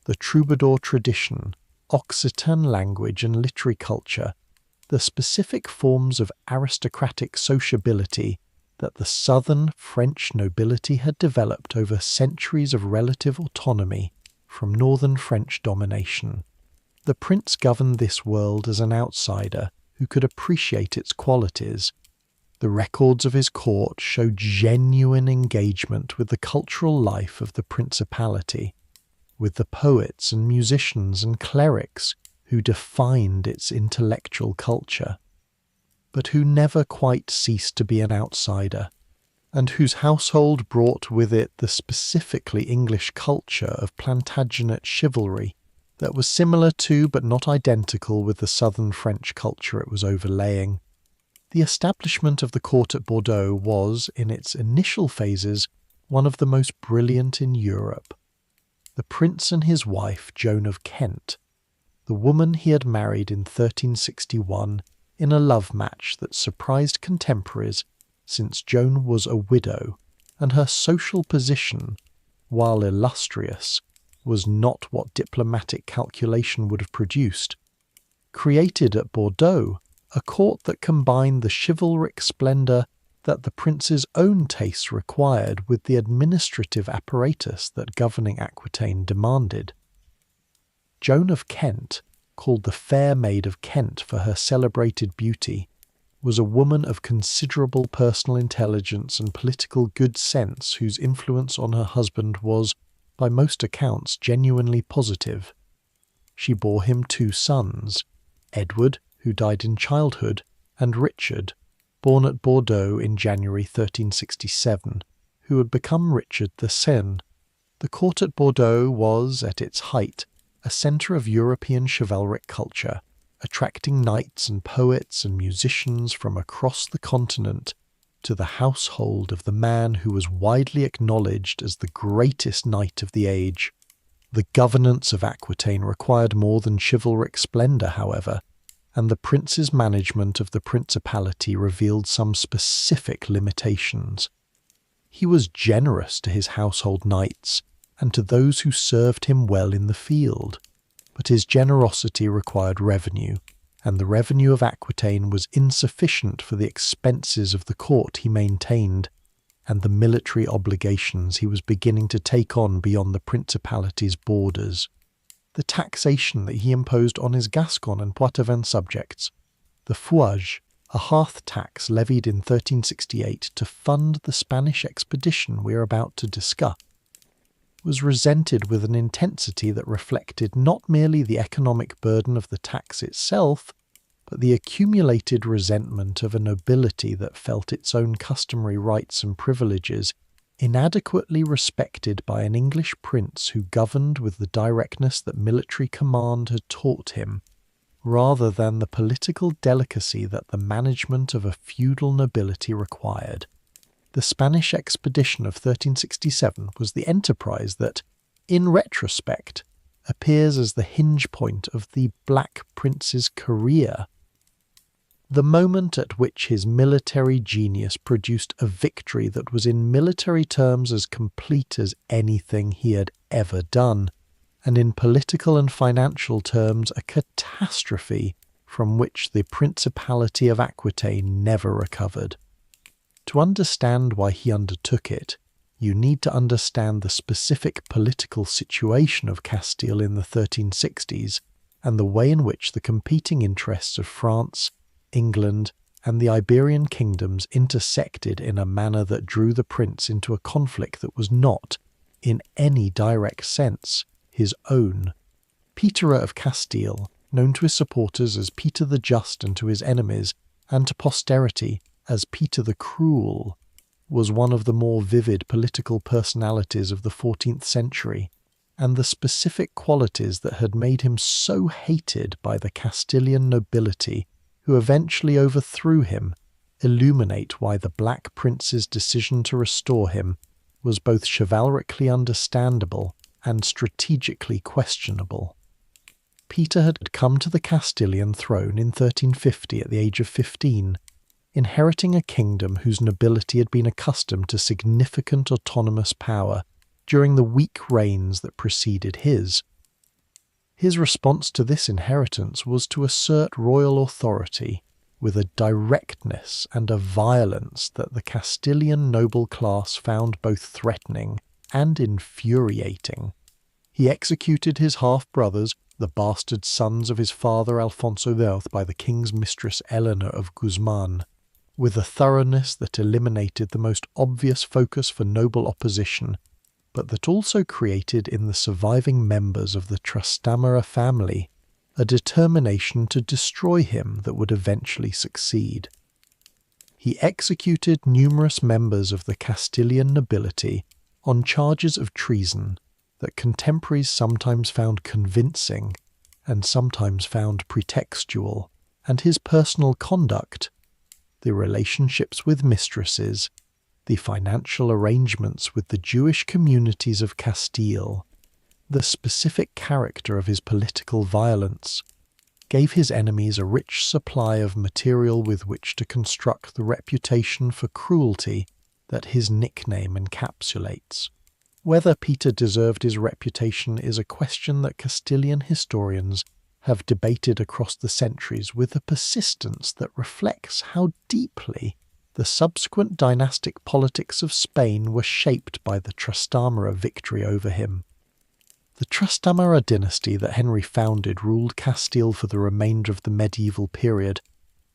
The troubadour tradition, Occitan language and literary culture, the specific forms of aristocratic sociability that the southern French nobility had developed over centuries of relative autonomy from northern French domination. The prince governed this world as an outsider who could appreciate its qualities. The records of his court show genuine engagement with the cultural life of the principality, with the poets and musicians and clerics who defined its intellectual culture, but who never quite ceased to be an outsider, and whose household brought with it the specifically English culture of Plantagenet chivalry that was similar to but not identical with the southern French culture it was overlaying. The establishment of the court at Bordeaux was, in its initial phases, one of the most brilliant in Europe. The prince and his wife, Joan of Kent, the woman he had married in 1361 in a love match that surprised contemporaries, since Joan was a widow, and her social position, while illustrious, was not what diplomatic calculation would have produced, created at Bordeaux a court that combined the chivalric splendour that the prince's own tastes required with the administrative apparatus that governing Aquitaine demanded. Joan of Kent, called the Fair Maid of Kent for her celebrated beauty, was a woman of considerable personal intelligence and political good sense whose influence on her husband was, by most accounts, genuinely positive. She bore him 2 sons, Edward, who died in childhood, and Richard, born at Bordeaux in January 1367, who would become Richard the Seine. The court at Bordeaux was, at its height, a centre of European chivalric culture, attracting knights and poets and musicians from across the continent to the household of the man who was widely acknowledged as the greatest knight of the age. The governance of Aquitaine required more than chivalric splendour, however, and the prince's management of the principality revealed some specific limitations. He was generous to his household knights and to those who served him well in the field, but his generosity required revenue, and the revenue of Aquitaine was insufficient for the expenses of the court he maintained and the military obligations he was beginning to take on beyond the principality's borders. The taxation that he imposed on his Gascon and Poitevin subjects, the fouage, a hearth tax levied in 1368 to fund the Spanish expedition we are about to discuss, was resented with an intensity that reflected not merely the economic burden of the tax itself, but the accumulated resentment of a nobility that felt its own customary rights and privileges inadequately respected by an English prince who governed with the directness that military command had taught him, rather than the political delicacy that the management of a feudal nobility required. The Spanish expedition of 1367 was the enterprise that, in retrospect, appears as the hinge point of the Black Prince's career. The moment at which his military genius produced a victory that was in military terms as complete as anything he had ever done, and in political and financial terms a catastrophe from which the Principality of Aquitaine never recovered. To understand why he undertook it, you need to understand the specific political situation of Castile in the 1360s and the way in which the competing interests of France, England, and the Iberian kingdoms intersected in a manner that drew the prince into a conflict that was not, in any direct sense, his own. Peter of Castile, known to his supporters as Peter the Just and to his enemies, and to posterity as Peter the Cruel, was one of the more vivid political personalities of the 14th century, and the specific qualities that had made him so hated by the Castilian nobility who eventually overthrew him, illuminate why the Black Prince's decision to restore him was both chivalrically understandable and strategically questionable. Peter had come to the Castilian throne in 1350 at the age of 15, inheriting a kingdom whose nobility had been accustomed to significant autonomous power during the weak reigns that preceded his. His response to this inheritance was to assert royal authority with a directness and a violence that the Castilian noble class found both threatening and infuriating. He executed his half-brothers, the bastard sons of his father Alfonso X by the king's mistress Eleanor of Guzman, with a thoroughness that eliminated the most obvious focus for noble opposition, but that also created in the surviving members of the Trastamara family a determination to destroy him that would eventually succeed. He executed numerous members of the Castilian nobility on charges of treason that contemporaries sometimes found convincing and sometimes found pretextual, and his personal conduct, the relationships with mistresses, the financial arrangements with the Jewish communities of Castile, the specific character of his political violence, gave his enemies a rich supply of material with which to construct the reputation for cruelty that his nickname encapsulates. Whether Peter deserved his reputation is a question that Castilian historians have debated across the centuries with a persistence that reflects how deeply the subsequent dynastic politics of Spain were shaped by the Trastamara victory over him. The Trastamara dynasty that Henry founded ruled Castile for the remainder of the medieval period,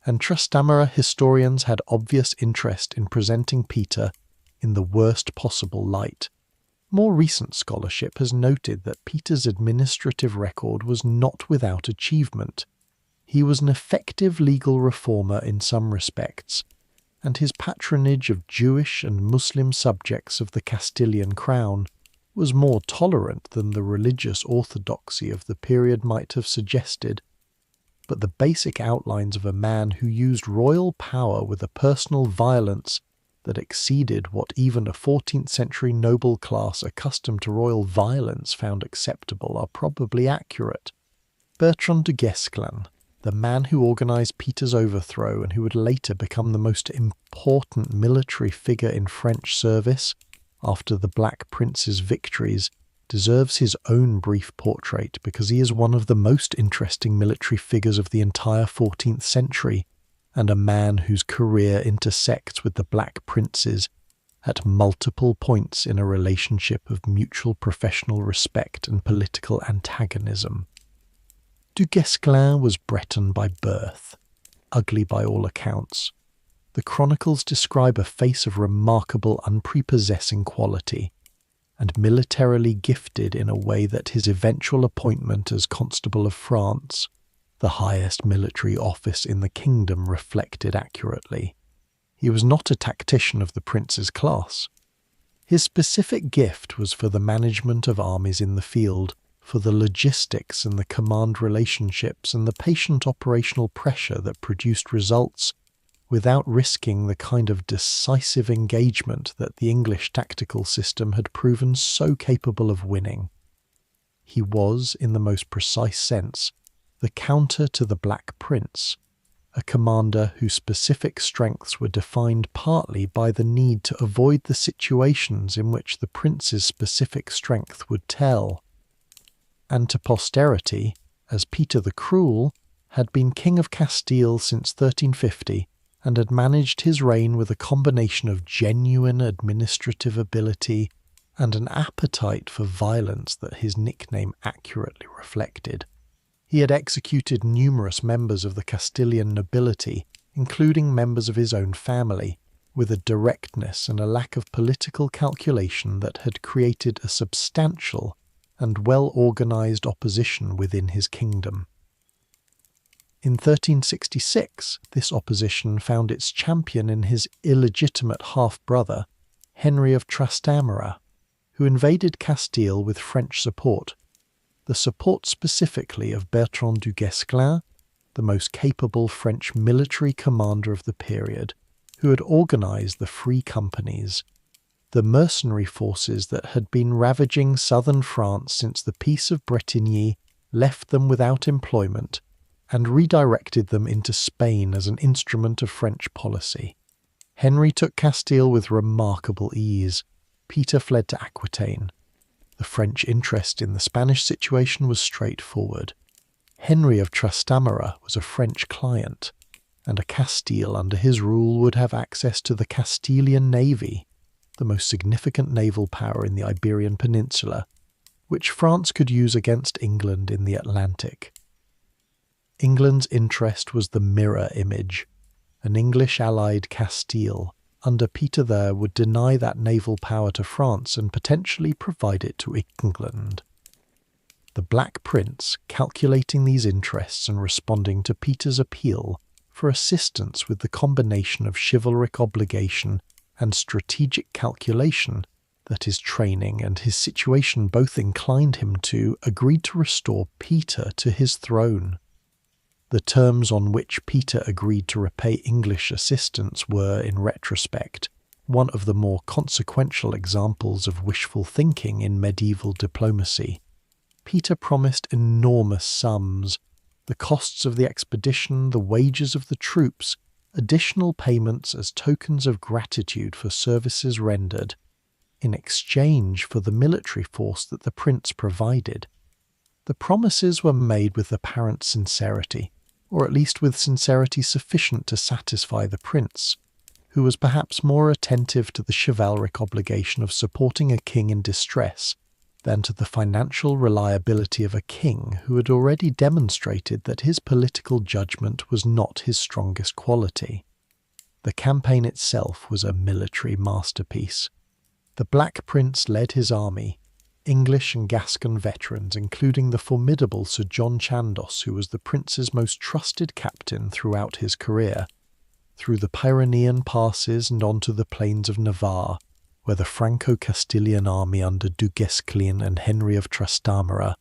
and Trastamara historians had obvious interest in presenting Peter in the worst possible light. More recent scholarship has noted that Peter's administrative record was not without achievement. He was an effective legal reformer in some respects, and his patronage of Jewish and Muslim subjects of the Castilian crown was more tolerant than the religious orthodoxy of the period might have suggested. But the basic outlines of a man who used royal power with a personal violence that exceeded what even a 14th-century noble class accustomed to royal violence found acceptable are probably accurate. Bertrand du Guesclin, the man who organised Peter's overthrow and who would later become the most important military figure in French service after the Black Prince's victories, deserves his own brief portrait because he is one of the most interesting military figures of the entire 14th century, and a man whose career intersects with the Black Prince's at multiple points in a relationship of mutual professional respect and political antagonism. Du Guesclin was Breton by birth, ugly by all accounts. The chronicles describe a face of remarkable unprepossessing quality, and militarily gifted in a way that his eventual appointment as Constable of France, the highest military office in the kingdom, reflected accurately. He was not a tactician of the prince's class. His specific gift was for the management of armies in the field, for the logistics and the command relationships and the patient operational pressure that produced results without risking the kind of decisive engagement that the English tactical system had proven so capable of winning. He was, in the most precise sense, the counter to the Black Prince, a commander whose specific strengths were defined partly by the need to avoid the situations in which the prince's specific strength would tell. And to posterity, as Peter the Cruel had been King of Castile since 1350 and had managed his reign with a combination of genuine administrative ability and an appetite for violence that his nickname accurately reflected. He had executed numerous members of the Castilian nobility, including members of his own family, with a directness and a lack of political calculation that had created a substantial and well-organised opposition within his kingdom. In 1366, this opposition found its champion in his illegitimate half-brother, Henry of Trastamara, who invaded Castile with French support, the support specifically of Bertrand du Guesclin, the most capable French military commander of the period, who had organised the Free Companies, the mercenary forces that had been ravaging southern France since the Peace of Bretigny left them without employment and redirected them into Spain as an instrument of French policy. Henry took Castile with remarkable ease. Peter fled to Aquitaine. The French interest in the Spanish situation was straightforward. Henry of Trastamara was a French client, and a Castile under his rule would have access to the Castilian navy, the most significant naval power in the Iberian Peninsula, which France could use against England in the Atlantic. England's interest was the mirror image. An English-allied Castile under Peter there would deny that naval power to France and potentially provide it to England. The Black Prince, calculating these interests and responding to Peter's appeal for assistance with the combination of chivalric obligation and strategic calculation that his training and his situation both inclined him to, agreed to restore Peter to his throne. The terms on which Peter agreed to repay English assistance were, in retrospect, one of the more consequential examples of wishful thinking in medieval diplomacy. Peter promised enormous sums, the costs of the expedition, the wages of the troops, additional payments as tokens of gratitude for services rendered, in exchange for the military force that the prince provided. The promises were made with apparent sincerity, or at least with sincerity sufficient to satisfy the prince, who was perhaps more attentive to the chivalric obligation of supporting a king in distress than to the financial reliability of a king who had already demonstrated that his political judgment was not his strongest quality. The campaign itself was a military masterpiece. The Black Prince led his army, English and Gascon veterans, including the formidable Sir John Chandos, who was the prince's most trusted captain throughout his career, through the Pyrenean passes and onto the plains of Navarre, where the Franco-Castilian army under Du Guesclin and Henry of Trastamara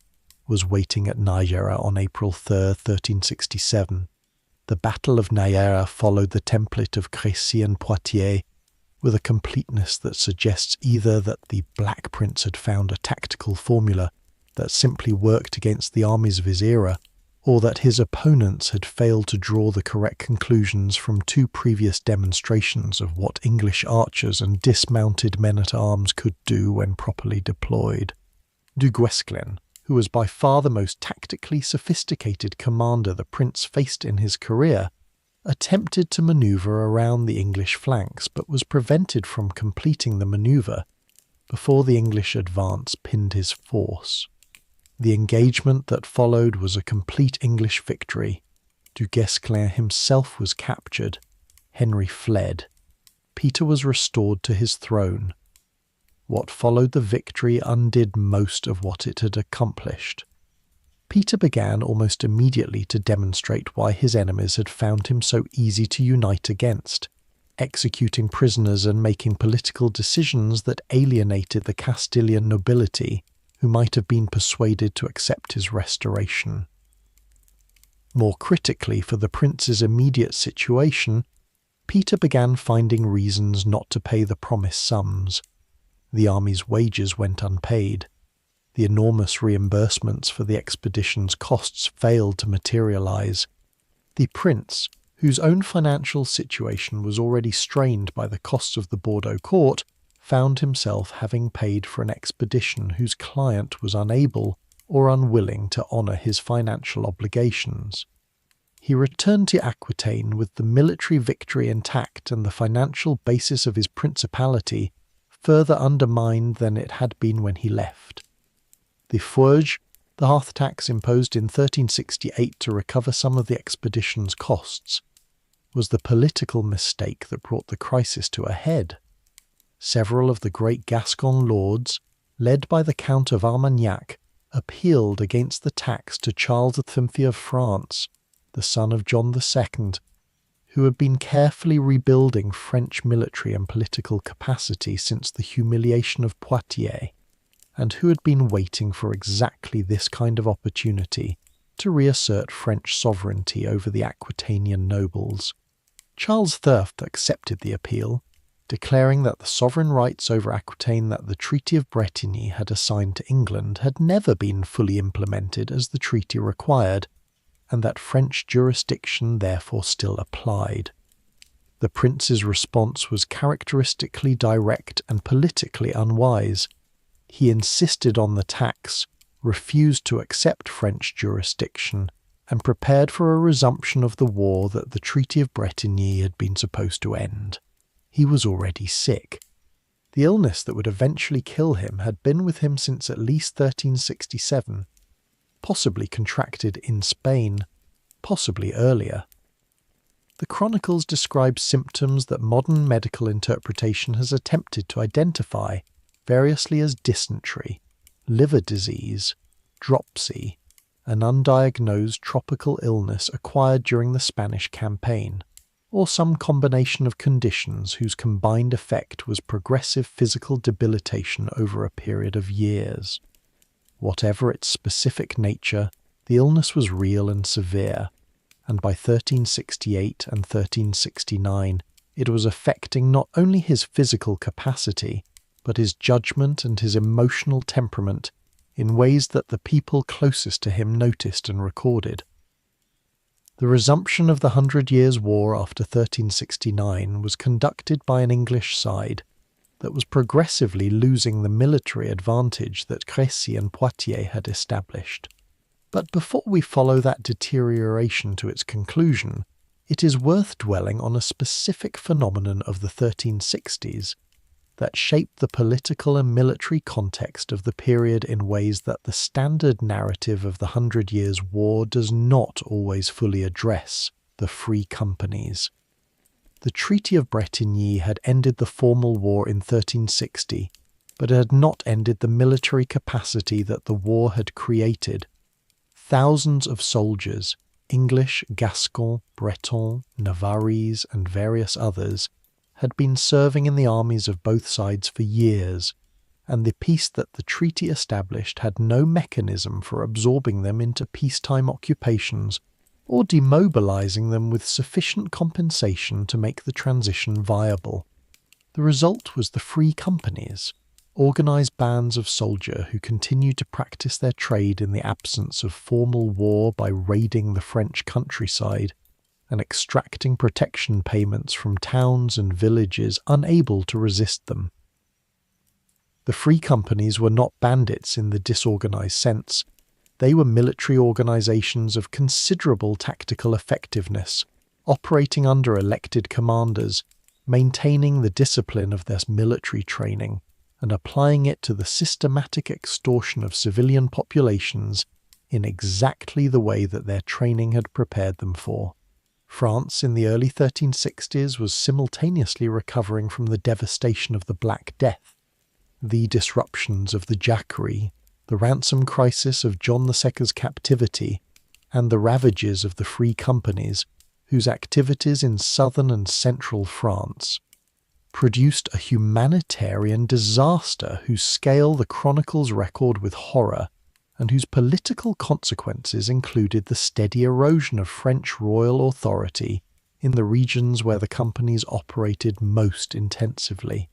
was waiting at Nájera on April 3, 1367. The Battle of Nájera followed the template of Crécy and Poitiers, with a completeness that suggests either that the Black Prince had found a tactical formula that simply worked against the armies of his era, or that his opponents had failed to draw the correct conclusions from two previous demonstrations of what English archers and dismounted men-at-arms could do when properly deployed. Du Guesclin, who was by far the most tactically sophisticated commander the prince faced in his career, attempted to manoeuvre around the English flanks, but was prevented from completing the manoeuvre before the English advance pinned his force. The engagement that followed was a complete English victory. Du Guesclin himself was captured. Henry fled. Peter was restored to his throne. What followed the victory undid most of what it had accomplished. Peter began almost immediately to demonstrate why his enemies had found him so easy to unite against, executing prisoners and making political decisions that alienated the Castilian nobility, who might have been persuaded to accept his restoration. More critically for the prince's immediate situation, Peter began finding reasons not to pay the promised sums. The army's wages went unpaid. The enormous reimbursements for the expedition's costs failed to materialize. The prince, whose own financial situation was already strained by the costs of the Bordeaux court, found himself having paid for an expedition whose client was unable or unwilling to honour his financial obligations. He returned to Aquitaine with the military victory intact and the financial basis of his principality further undermined than it had been when he left. The fouage, the hearth tax imposed in 1368 to recover some of the expedition's costs, was the political mistake that brought the crisis to a head. Several of the great Gascon lords, led by the Count of Armagnac, appealed against the tax to Charles V of France, the son of John II, who had been carefully rebuilding French military and political capacity since the humiliation of Poitiers, and who had been waiting for exactly this kind of opportunity to reassert French sovereignty over the Aquitanian nobles. Charles III accepted the appeal, declaring that the sovereign rights over Aquitaine that the Treaty of Bretigny had assigned to England had never been fully implemented as the treaty required, and that French jurisdiction therefore still applied. The prince's response was characteristically direct and politically unwise. He insisted on the tax, refused to accept French jurisdiction, and prepared for a resumption of the war that the Treaty of Bretigny had been supposed to end. He was already sick. The illness that would eventually kill him had been with him since at least 1367, possibly contracted in Spain, possibly earlier. The chronicles describe symptoms that modern medical interpretation has attempted to identify, variously as dysentery, liver disease, dropsy, an undiagnosed tropical illness acquired during the Spanish campaign, or some combination of conditions whose combined effect was progressive physical debilitation over a period of years. Whatever its specific nature, the illness was real and severe, and by 1368 and 1369 it was affecting not only his physical capacity, but his judgment and his emotional temperament in ways that the people closest to him noticed and recorded. The resumption of the 100 Years' War after 1369 was conducted by an English side that was progressively losing the military advantage that Crécy and Poitiers had established. But before we follow that deterioration to its conclusion, it is worth dwelling on a specific phenomenon of the 1360s that shaped the political and military context of the period in ways that the standard narrative of the 100 Years' War does not always fully address: the free companies. The Treaty of Bretigny had ended the formal war in 1360, but it had not ended the military capacity that the war had created. Thousands of soldiers, English, Gascon, Breton, Navarrese, and various others, had been serving in the armies of both sides for years, and the peace that the treaty established had no mechanism for absorbing them into peacetime occupations or demobilizing them with sufficient compensation to make the transition viable. The result was the free companies, organized bands of soldiers who continued to practice their trade in the absence of formal war by raiding the French countryside and extracting protection payments from towns and villages unable to resist them. The free companies were not bandits in the disorganized sense. They were military organizations of considerable tactical effectiveness, operating under elected commanders, maintaining the discipline of their military training, and applying it to the systematic extortion of civilian populations in exactly the way that their training had prepared them for. France in the early 1360s was simultaneously recovering from the devastation of the Black Death, the disruptions of the Jacquerie, the ransom crisis of John II's captivity, and the ravages of the free companies, whose activities in southern and central France produced a humanitarian disaster whose scale the chronicles record with horror, and whose political consequences included the steady erosion of French royal authority in the regions where the companies operated most intensively.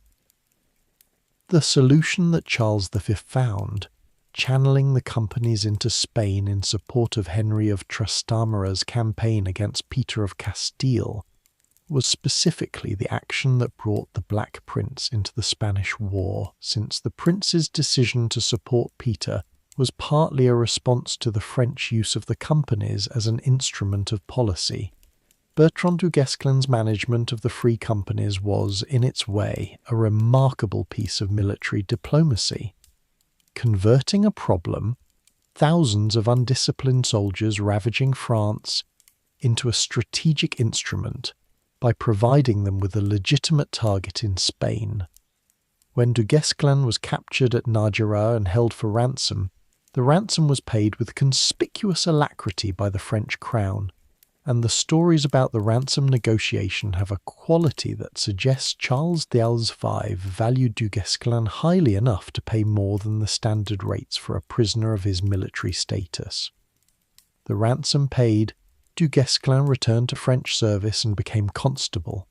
The solution that Charles V found, channeling the companies into Spain in support of Henry of Trastamara's campaign against Peter of Castile, was specifically the action that brought the Black Prince into the Spanish War, since the prince's decision to support Peter was partly a response to the French use of the companies as an instrument of policy. Bertrand du Guesclin's management of the free companies was, in its way, a remarkable piece of military diplomacy. Converting a problem, thousands of undisciplined soldiers ravaging France, into a strategic instrument by providing them with a legitimate target in Spain. When du Guesclin was captured at Nájera and held for ransom, the ransom was paid with conspicuous alacrity by the French crown, and the stories about the ransom negotiation have a quality that suggests Charles V valued du Guesclin highly enough to pay more than the standard rates for a prisoner of his military status. The ransom paid, du Guesclin returned to French service and became constable,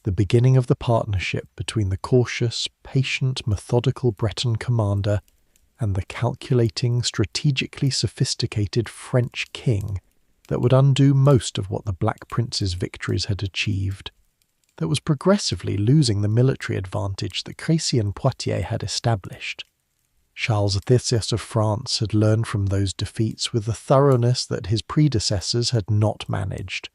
the beginning of the partnership between the cautious, patient, methodical Breton commander and the calculating, strategically sophisticated French king, that would undo most of what the Black Prince's victories had achieved, that was progressively losing the military advantage that Crécy and Poitiers had established. Charles III of France had learned from those defeats with a thoroughness that his predecessors had not managed.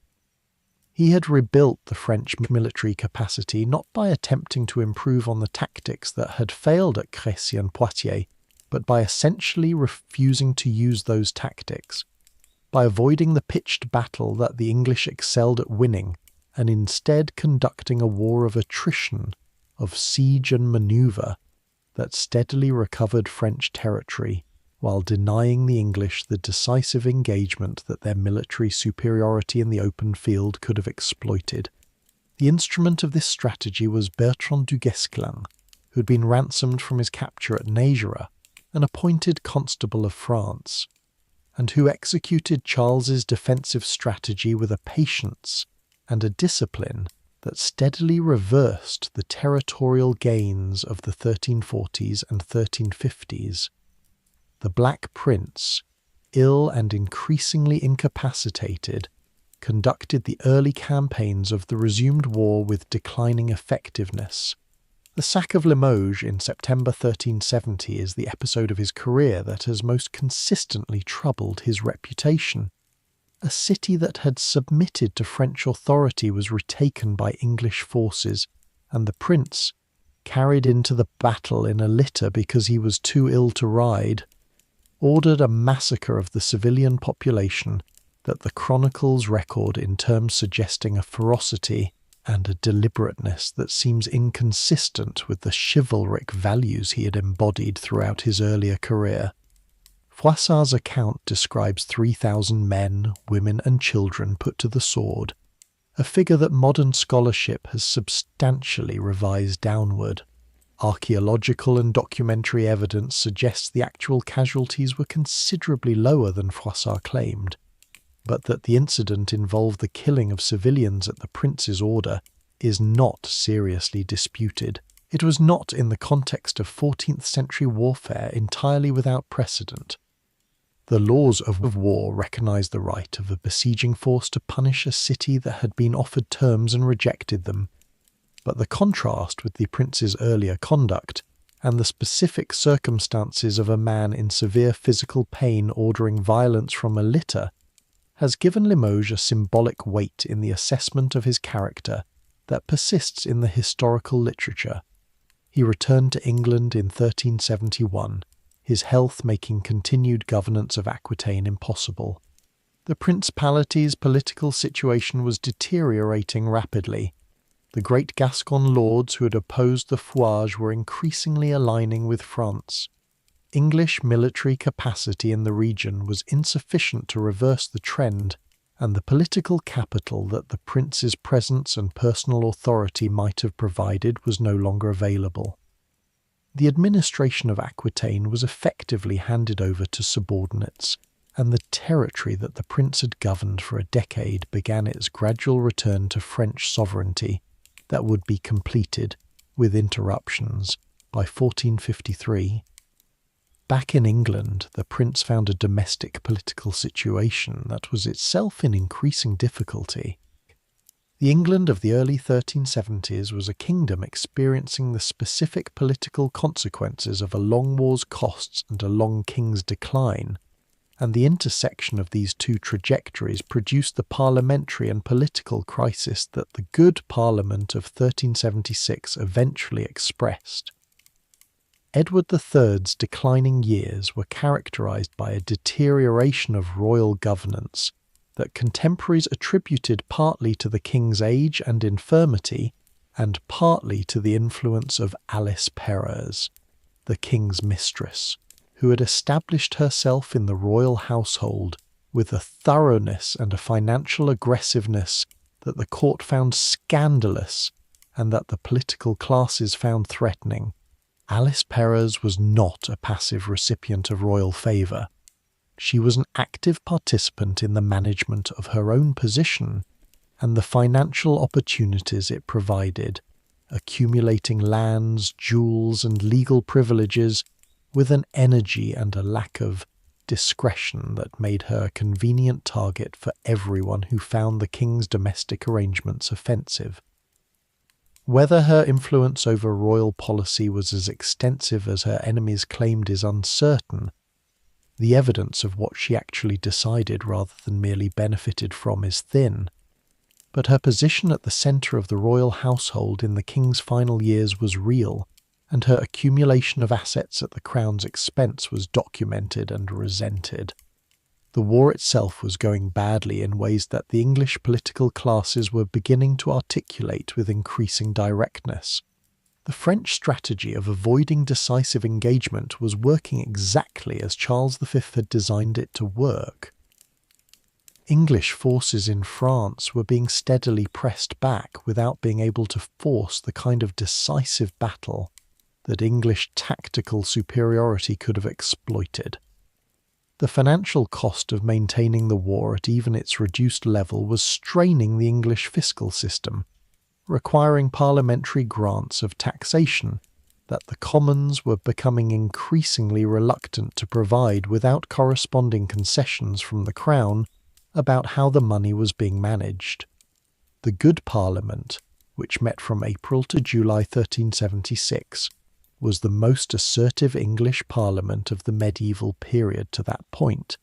He had rebuilt the French military capacity not by attempting to improve on the tactics that had failed at Crécy and Poitiers, but by essentially refusing to use those tactics, by avoiding the pitched battle that the English excelled at winning, and instead conducting a war of attrition, of siege and manoeuvre, that steadily recovered French territory while denying the English the decisive engagement that their military superiority in the open field could have exploited. The instrument of this strategy was Bertrand du Guesclin, who had been ransomed from his capture at Nájera and appointed Constable of France, and who executed Charles's defensive strategy with a patience and a discipline that steadily reversed the territorial gains of the 1340s and 1350s. The Black Prince, ill and increasingly incapacitated, conducted the early campaigns of the resumed war with declining effectiveness. The sack of Limoges in September 1370 is the episode of his career that has most consistently troubled his reputation. A city that had submitted to French authority was retaken by English forces, and the prince, carried into the battle in a litter because he was too ill to ride, ordered a massacre of the civilian population that the chronicles record in terms suggesting a ferocity and a deliberateness that seems inconsistent with the chivalric values he had embodied throughout his earlier career. Froissart's account describes 3,000 men, women and children put to the sword, a figure that modern scholarship has substantially revised downward. Archaeological and documentary evidence suggests the actual casualties were considerably lower than Froissart claimed, but that the incident involved the killing of civilians at the prince's order is not seriously disputed. It was not, in the context of 14th-century warfare, entirely without precedent. The laws of war recognized the right of a besieging force to punish a city that had been offered terms and rejected them, but the contrast with the prince's earlier conduct and the specific circumstances of a man in severe physical pain ordering violence from a litter has given Limoges a symbolic weight in the assessment of his character that persists in the historical literature. He returned to England in 1371, his health making continued governance of Aquitaine impossible. The principality's political situation was deteriorating rapidly. The great Gascon lords who had opposed the fouage were increasingly aligning with France. English military capacity in the region was insufficient to reverse the trend, and the political capital that the prince's presence and personal authority might have provided was no longer available. The administration of Aquitaine was effectively handed over to subordinates, and the territory that the prince had governed for a decade began its gradual return to French sovereignty that would be completed, with interruptions, by 1453. Back in England, the prince found a domestic political situation that was itself in increasing difficulty. The England of the early 1370s was a kingdom experiencing the specific political consequences of a long war's costs and a long king's decline, and the intersection of these two trajectories produced the parliamentary and political crisis that the good Parliament of 1376 eventually expressed. Edward III's declining years were characterised by a deterioration of royal governance that contemporaries attributed partly to the king's age and infirmity, and partly to the influence of Alice Perrers, the king's mistress, who had established herself in the royal household with a thoroughness and a financial aggressiveness that the court found scandalous and that the political classes found threatening. Alice Perrers was not a passive recipient of royal favour. She was an active participant in the management of her own position and the financial opportunities it provided, accumulating lands, jewels, and legal privileges with an energy and a lack of discretion that made her a convenient target for everyone who found the king's domestic arrangements offensive. Whether her influence over royal policy was as extensive as her enemies claimed is uncertain. The evidence of what she actually decided rather than merely benefited from is thin, but her position at the centre of the royal household in the king's final years was real, and her accumulation of assets at the crown's expense was documented and resented. The war itself was going badly in ways that the English political classes were beginning to articulate with increasing directness. The French strategy of avoiding decisive engagement was working exactly as Charles V had designed it to work. English forces in France were being steadily pressed back without being able to force the kind of decisive battle that English tactical superiority could have exploited. The financial cost of maintaining the war at even its reduced level was straining the English fiscal system, requiring parliamentary grants of taxation that the Commons were becoming increasingly reluctant to provide without corresponding concessions from the Crown about how the money was being managed. The Good Parliament, which met from April to July 1376, was the most assertive English parliament of the medieval period to that point,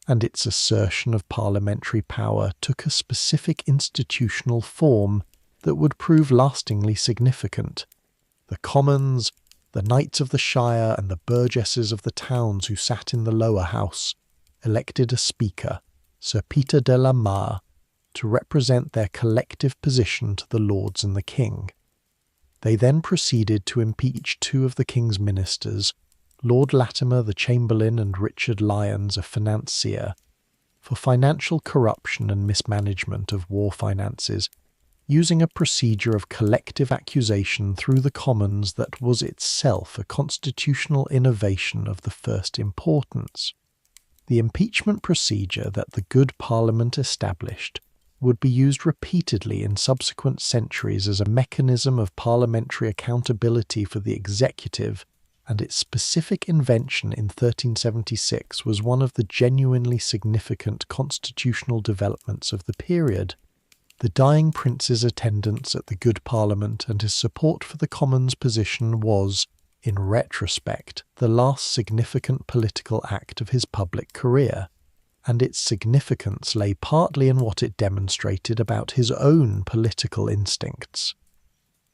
and its assertion of parliamentary power took a specific institutional form that would prove lastingly significant. The Commons, the Knights of the Shire and the burgesses of the towns who sat in the lower house, elected a speaker, Sir Peter de la Mare, to represent their collective position to the lords and the king. They then proceeded to impeach two of the king's ministers, Lord Latimer the Chamberlain and Richard Lyons a financier, for financial corruption and mismanagement of war finances, using a procedure of collective accusation through the Commons that was itself a constitutional innovation of the first importance. The impeachment procedure that the Good Parliament established would be used repeatedly in subsequent centuries as a mechanism of parliamentary accountability for the executive, and its specific invention in 1376 was one of the genuinely significant constitutional developments of the period. The dying prince's attendance at the Good Parliament and his support for the Commons' position was, in retrospect, the last significant political act of his public career, and its significance lay partly in what it demonstrated about his own political instincts.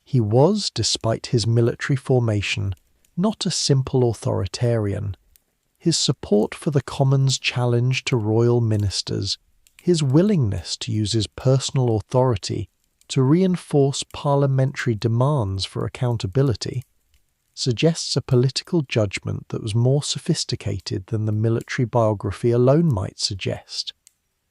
He was, despite his military formation, not a simple authoritarian. His support for the Commons' challenge to royal ministers, his willingness to use his personal authority to reinforce parliamentary demands for accountability, suggests a political judgment that was more sophisticated than the military biography alone might suggest.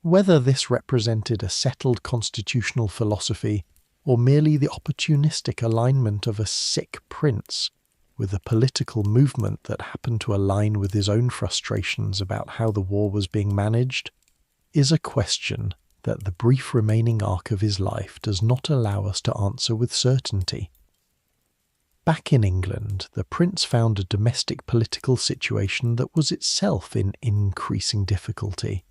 Whether this represented a settled constitutional philosophy or merely the opportunistic alignment of a sick prince with a political movement that happened to align with his own frustrations about how the war was being managed, is a question that the brief remaining arc of his life does not allow us to answer with certainty. Back in England, the prince found a domestic political situation that was itself in increasing difficulty.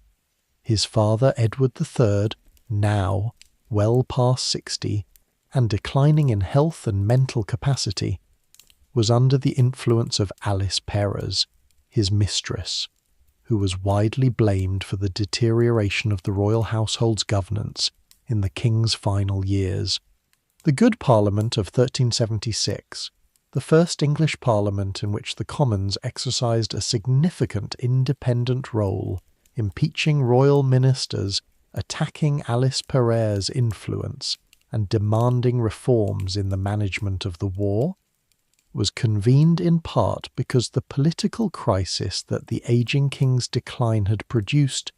His father, Edward III, now well past 60 and declining in health and mental capacity, was under the influence of Alice Perrers, his mistress, who was widely blamed for the deterioration of the royal household's governance in the king's final years. The Good Parliament of 1376, the first English parliament in which the Commons exercised a significant independent role, impeaching royal ministers, attacking Alice Perrers' influence, and demanding reforms in the management of the war, was convened in part because the political crisis that the ageing king's decline had produced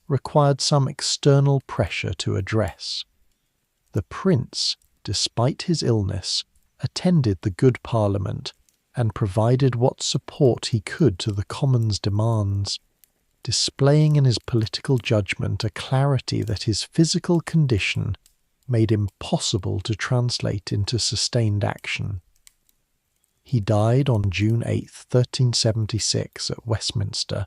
required some external pressure to address. The prince, despite his illness, attended the Good Parliament and provided what support he could to the Commons' demands, displaying in his political judgment a clarity that his physical condition made impossible to translate into sustained action. He died on June 8, 1376 at Westminster,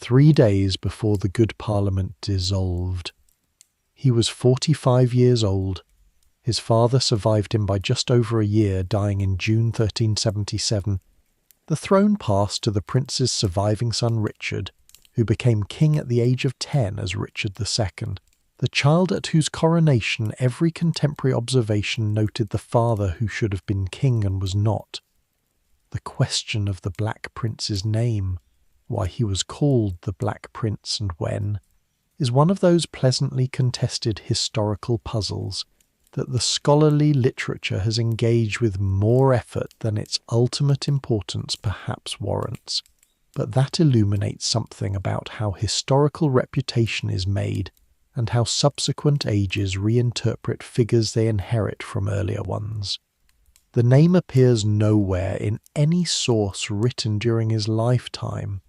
3 days before the good Parliament dissolved. He was 45 years old. His father survived him by just over a year, dying in June 1377. The throne passed to the prince's surviving son Richard, who became king at the age of 10 as Richard II, the child at whose coronation every contemporary observation noted the father who should have been king and was not. The question of the Black Prince's name, why he was called the Black Prince and when, is one of those pleasantly contested historical puzzles that the scholarly literature has engaged with more effort than its ultimate importance perhaps warrants, but that illuminates something about how historical reputation is made and how subsequent ages reinterpret figures they inherit from earlier ones. The name appears nowhere in any source written during his lifetime.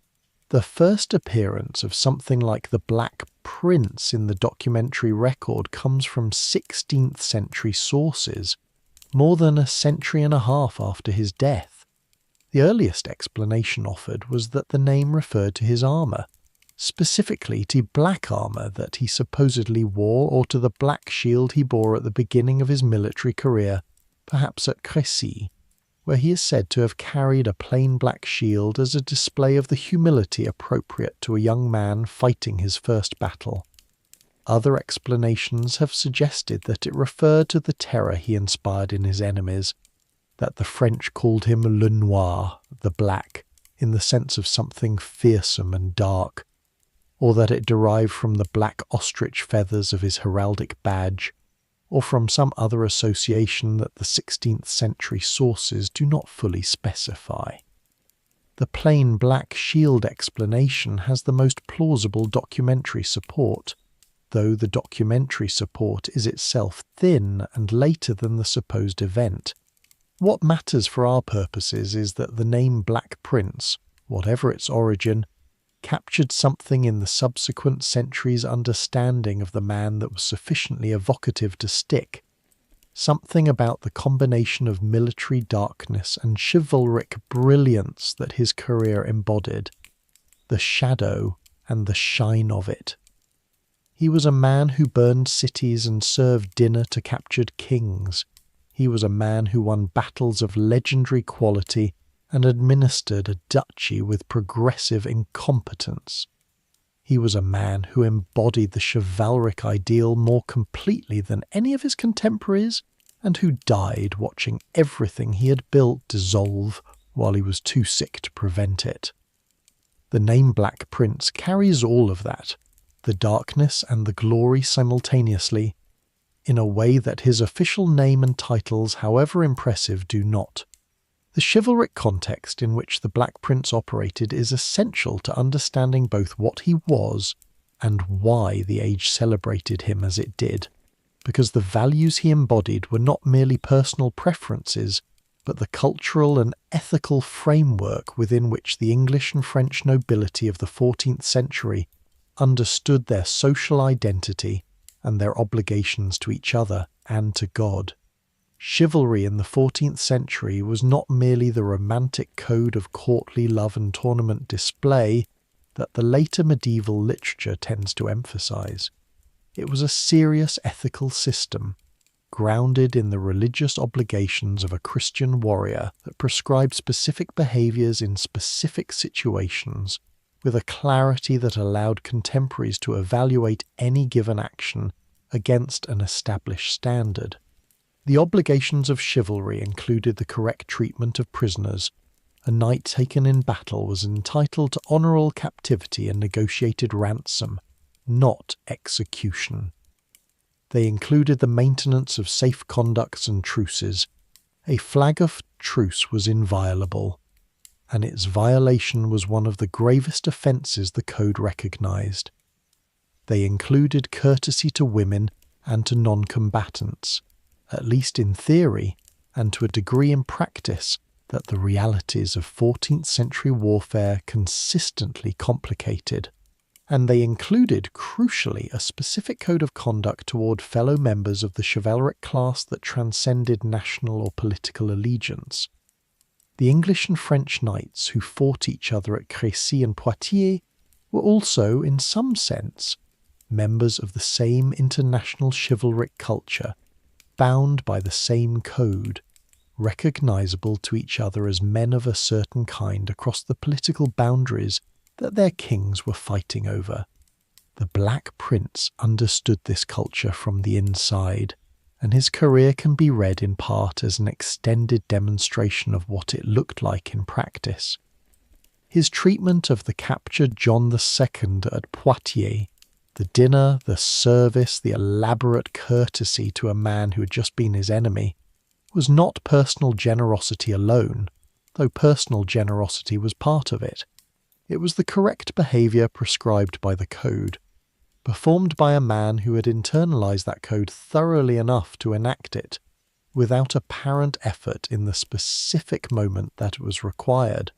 The first appearance of something like the Black Prince in the documentary record comes from 16th-century sources, more than a century and a half after his death. The earliest explanation offered was that the name referred to his armour, specifically to black armour that he supposedly wore or to the black shield he bore at the beginning of his military career, perhaps at Crécy, where he is said to have carried a plain black shield as a display of the humility appropriate to a young man fighting his first battle. Other explanations have suggested that it referred to the terror he inspired in his enemies, that the French called him le noir, the black, in the sense of something fearsome and dark, or that it derived from the black ostrich feathers of his heraldic badge, or from some other association that the 16th-century sources do not fully specify. The plain black shield explanation has the most plausible documentary support, though the documentary support is itself thin and later than the supposed event. What matters for our purposes is that the name Black Prince, whatever its origin, captured something in the subsequent centuries' understanding of the man that was sufficiently evocative to stick, something about the combination of military darkness and chivalric brilliance that his career embodied, the shadow and the shine of it. He was a man who burned cities and served dinner to captured kings. He was a man who won battles of legendary quality and administered a duchy with progressive incompetence. He was a man who embodied the chivalric ideal more completely than any of his contemporaries, and who died watching everything he had built dissolve while he was too sick to prevent it. The name Black Prince carries all of that, the darkness and the glory simultaneously, in a way that his official name and titles, however impressive, do not. The chivalric context in which the Black Prince operated is essential to understanding both what he was and why the age celebrated him as it did, because the values he embodied were not merely personal preferences, but the cultural and ethical framework within which the English and French nobility of the 14th century understood their social identity and their obligations to each other and to God. Chivalry in the 14th century was not merely the romantic code of courtly love and tournament display that the later medieval literature tends to emphasize. It was a serious ethical system, grounded in the religious obligations of a Christian warrior that prescribed specific behaviors in specific situations, with a clarity that allowed contemporaries to evaluate any given action against an established standard. The obligations of chivalry included the correct treatment of prisoners. A knight taken in battle was entitled to honourable captivity and negotiated ransom, not execution. They included the maintenance of safe conducts and truces. A flag of truce was inviolable, and its violation was one of the gravest offences the code recognised. They included courtesy to women and to non-combatants, at least in theory, and to a degree in practice that the realities of 14th century warfare consistently complicated. And they included, crucially, a specific code of conduct toward fellow members of the chivalric class that transcended national or political allegiance. The English and French knights who fought each other at Crécy and Poitiers were also, in some sense, members of the same international chivalric culture, bound by the same code, recognizable to each other as men of a certain kind across the political boundaries that their kings were fighting over. The Black Prince understood this culture from the inside, and his career can be read in part as an extended demonstration of what it looked like in practice. His treatment of the captured John II at Poitiers, the dinner, the service, the elaborate courtesy to a man who had just been his enemy, was not personal generosity alone, though personal generosity was part of it. It was the correct behaviour prescribed by the code, performed by a man who had internalized that code thoroughly enough to enact it, without apparent effort in the specific moment that it was required.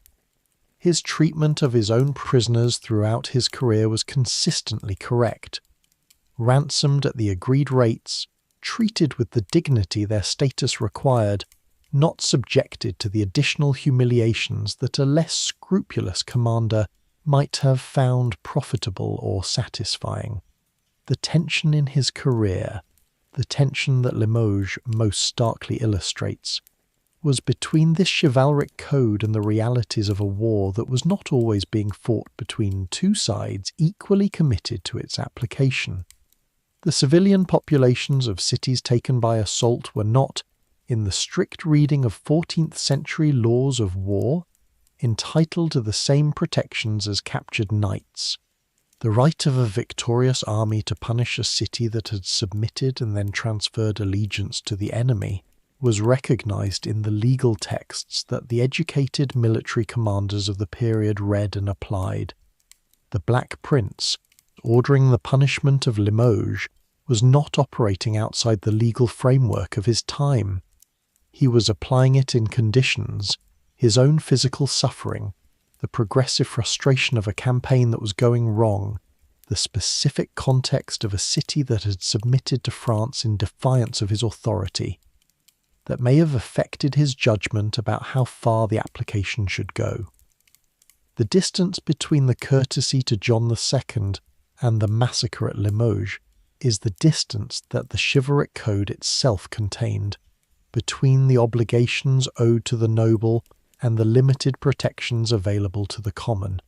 His treatment of his own prisoners throughout his career was consistently correct. Ransomed at the agreed rates, treated with the dignity their status required, not subjected to the additional humiliations that a less scrupulous commander might have found profitable or satisfying. The tension in his career, the tension that Limoges most starkly illustrates, was between this chivalric code and the realities of a war that was not always being fought between two sides equally committed to its application. The civilian populations of cities taken by assault were not, in the strict reading of 14th-century laws of war, entitled to the same protections as captured knights. The right of a victorious army to punish a city that had submitted and then transferred allegiance to the enemy was recognized in the legal texts that the educated military commanders of the period read and applied. The Black Prince, ordering the punishment of Limoges, was not operating outside the legal framework of his time. He was applying it in conditions, his own physical suffering, the progressive frustration of a campaign that was going wrong, the specific context of a city that had submitted to France in defiance of his authority, that may have affected his judgment about how far the application should go. The distance between the courtesy to John II and the massacre at Limoges is the distance that the chivalric code itself contained, between the obligations owed to the noble and the limited protections available to the common.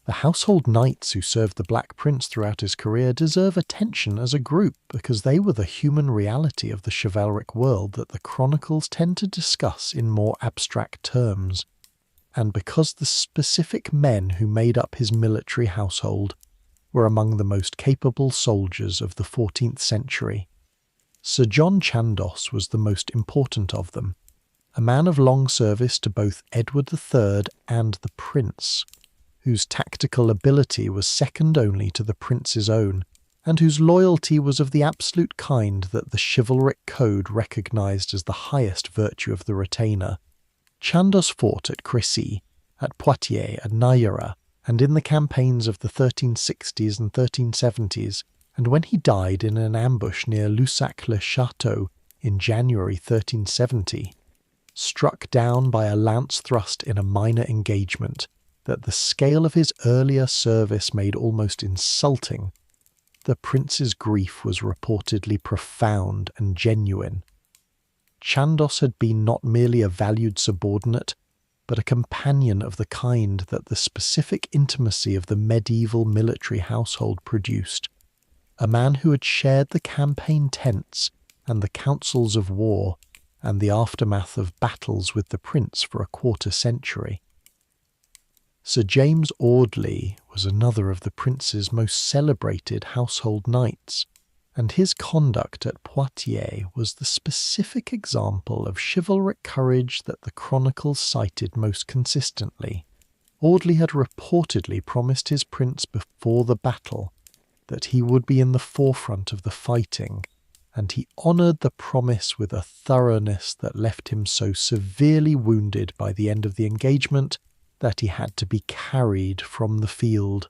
The household knights who served the Black Prince throughout his career deserve attention as a group because they were the human reality of the chivalric world that the chronicles tend to discuss in more abstract terms, and because the specific men who made up his military household were among the most capable soldiers of the 14th century. Sir John Chandos was the most important of them, a man of long service to both Edward III and the Prince, whose tactical ability was second only to the Prince's own, and whose loyalty was of the absolute kind that the chivalric code recognised as the highest virtue of the retainer. Chandos fought at Crécy, at Poitiers, at Navarre, and in the campaigns of the 1360s and 1370s, and when he died in an ambush near Lussac-le-Château in January 1370, struck down by a lance thrust in a minor engagement that the scale of his earlier service made almost insulting, the prince's grief was reportedly profound and genuine. Chandos had been not merely a valued subordinate, but a companion of the kind that the specific intimacy of the medieval military household produced, a man who had shared the campaign tents and the councils of war and the aftermath of battles with the prince for a quarter century. Sir James Audley was another of the prince's most celebrated household knights, and his conduct at Poitiers was the specific example of chivalric courage that the chronicles cited most consistently. Audley had reportedly promised his prince before the battle that he would be in the forefront of the fighting, and he honoured the promise with a thoroughness that left him so severely wounded by the end of the engagement that he had to be carried from the field.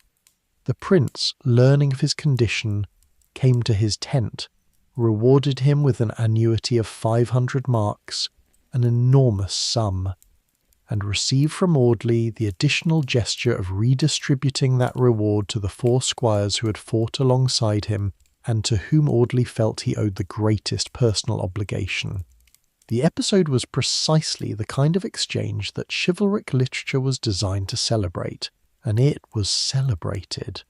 The prince, learning of his condition, came to his tent, rewarded him with an annuity of 500 marks, an enormous sum, and received from Audley the additional gesture of redistributing that reward to the 4 squires who had fought alongside him and to whom Audley felt he owed the greatest personal obligation. The episode was precisely the kind of exchange that chivalric literature was designed to celebrate, and it was celebrated.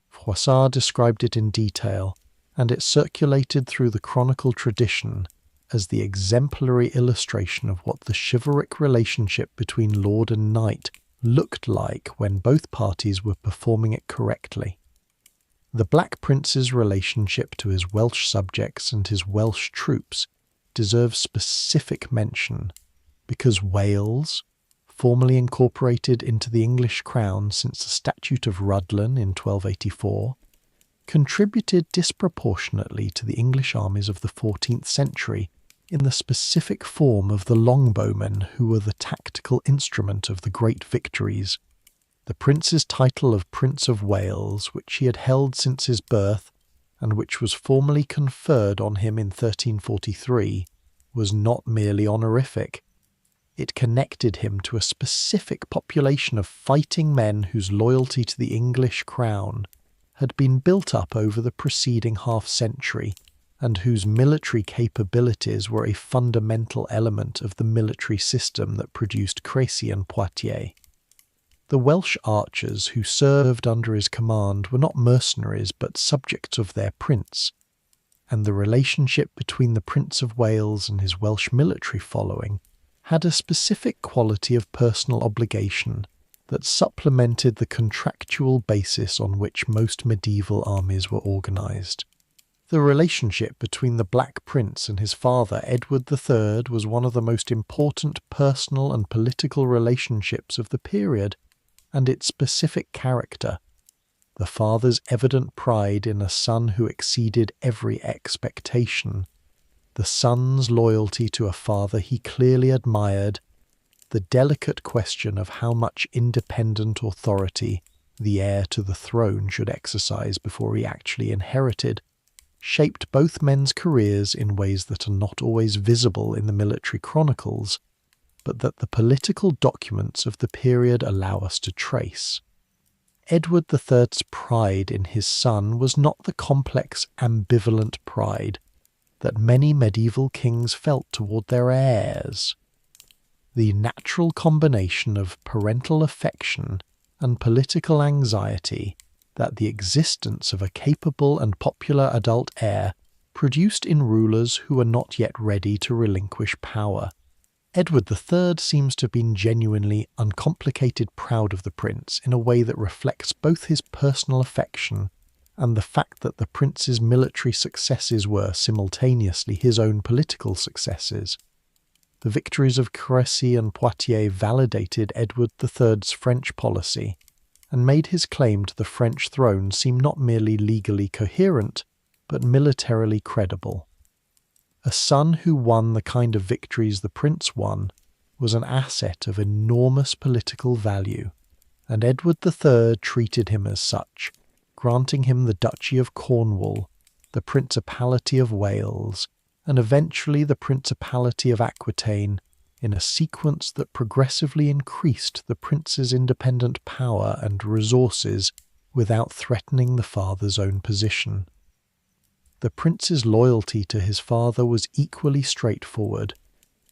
Froissart described it in detail, and it circulated through the chronicle tradition as the exemplary illustration of what the chivalric relationship between lord and knight looked like when both parties were performing it correctly. The Black Prince's relationship to his Welsh subjects and his Welsh troops deserves specific mention because Wales, formally incorporated into the English crown since the Statute of Rhuddlan in 1284, contributed disproportionately to the English armies of the 14th century in the specific form of the longbowmen who were the tactical instrument of the great victories. The prince's title of Prince of Wales, which he had held since his birth, and which was formally conferred on him in 1343, was not merely honorific. It connected him to a specific population of fighting men whose loyalty to the English crown had been built up over the preceding half-century, and whose military capabilities were a fundamental element of the military system that produced Crécy and Poitiers. The Welsh archers who served under his command were not mercenaries but subjects of their prince, and the relationship between the Prince of Wales and his Welsh military following had a specific quality of personal obligation that supplemented the contractual basis on which most medieval armies were organised. The relationship between the Black Prince and his father, Edward III, was one of the most important personal and political relationships of the period, and its specific character, the father's evident pride in a son who exceeded every expectation, the son's loyalty to a father he clearly admired, the delicate question of how much independent authority the heir to the throne should exercise before he actually inherited, shaped both men's careers in ways that are not always visible in the military chronicles, but that the political documents of the period allow us to trace. Edward III's pride in his son was not the complex, ambivalent pride that many medieval kings felt toward their heirs. The natural combination of parental affection and political anxiety that the existence of a capable and popular adult heir produced in rulers who were not yet ready to relinquish power. Edward III seems to have been genuinely uncomplicated proud of the prince in a way that reflects both his personal affection and the fact that the prince's military successes were simultaneously his own political successes. The victories of Crécy and Poitiers validated Edward III's French policy and made his claim to the French throne seem not merely legally coherent, but militarily credible. A son who won the kind of victories the prince won was an asset of enormous political value, and Edward III treated him as such, granting him the Duchy of Cornwall, the Principality of Wales, and eventually the Principality of Aquitaine, in a sequence that progressively increased the prince's independent power and resources without threatening the father's own position. The prince's loyalty to his father was equally straightforward,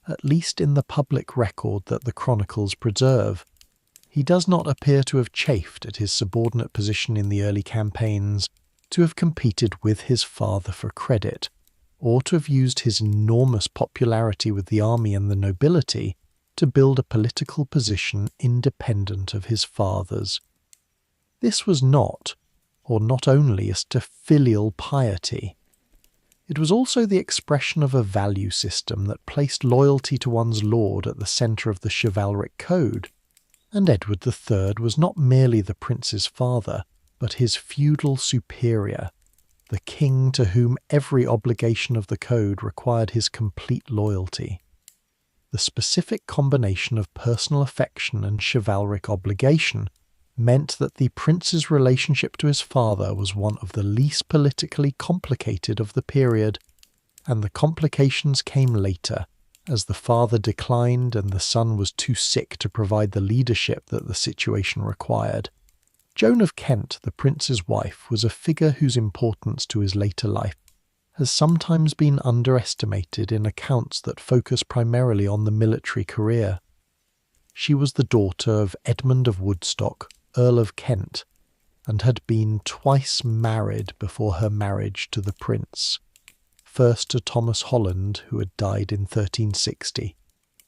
at least in the public record that the chronicles preserve. He does not appear to have chafed at his subordinate position in the early campaigns, to have competed with his father for credit, or to have used his enormous popularity with the army and the nobility to build a political position independent of his father's. This was not, or not only, as to filial piety. It was also the expression of a value system that placed loyalty to one's lord at the centre of the chivalric code, and Edward III was not merely the prince's father, but his feudal superior, the king to whom every obligation of the code required his complete loyalty. The specific combination of personal affection and chivalric obligation meant that the prince's relationship to his father was one of the least politically complicated of the period, and the complications came later as the father declined and the son was too sick to provide the leadership that the situation required. Joan of Kent, the prince's wife, was a figure whose importance to his later life has sometimes been underestimated in accounts that focus primarily on the military career. She was the daughter of Edmund of Woodstock, Earl of Kent, and had been twice married before her marriage to the prince, first to Thomas Holland, who had died in 1360,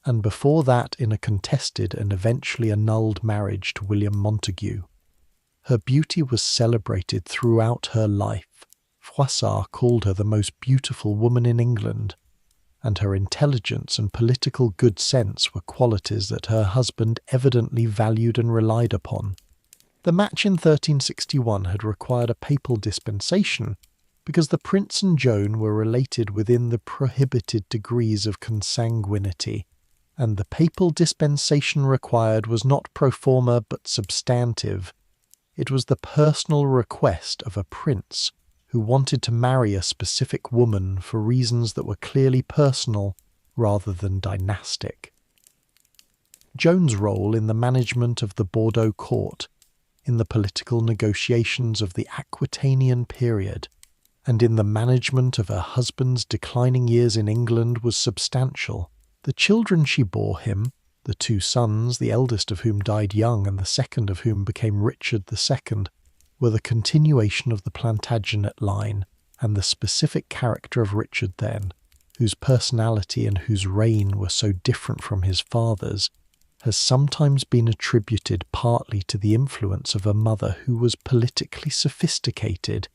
and before that in a contested and eventually annulled marriage to William Montague. Her beauty was celebrated throughout her life. Froissart called her the most beautiful woman in England, and her intelligence and political good sense were qualities that her husband evidently valued and relied upon. The match in 1361 had required a papal dispensation because the prince and Joan were related within the prohibited degrees of consanguinity, and the papal dispensation required was not pro forma but substantive. It was the personal request of a prince who wanted to marry a specific woman for reasons that were clearly personal rather than dynastic. Joan's role in the management of the Bordeaux court, in the political negotiations of the Aquitanian period, and in the management of her husband's declining years in England was substantial. The children she bore him, the two sons, the eldest of whom died young and the second of whom became Richard II, were the continuation of the Plantagenet line and the specific character of Richard then, whose personality and whose reign were so different from his father's, has sometimes been attributed partly to the influence of a mother who was politically sophisticated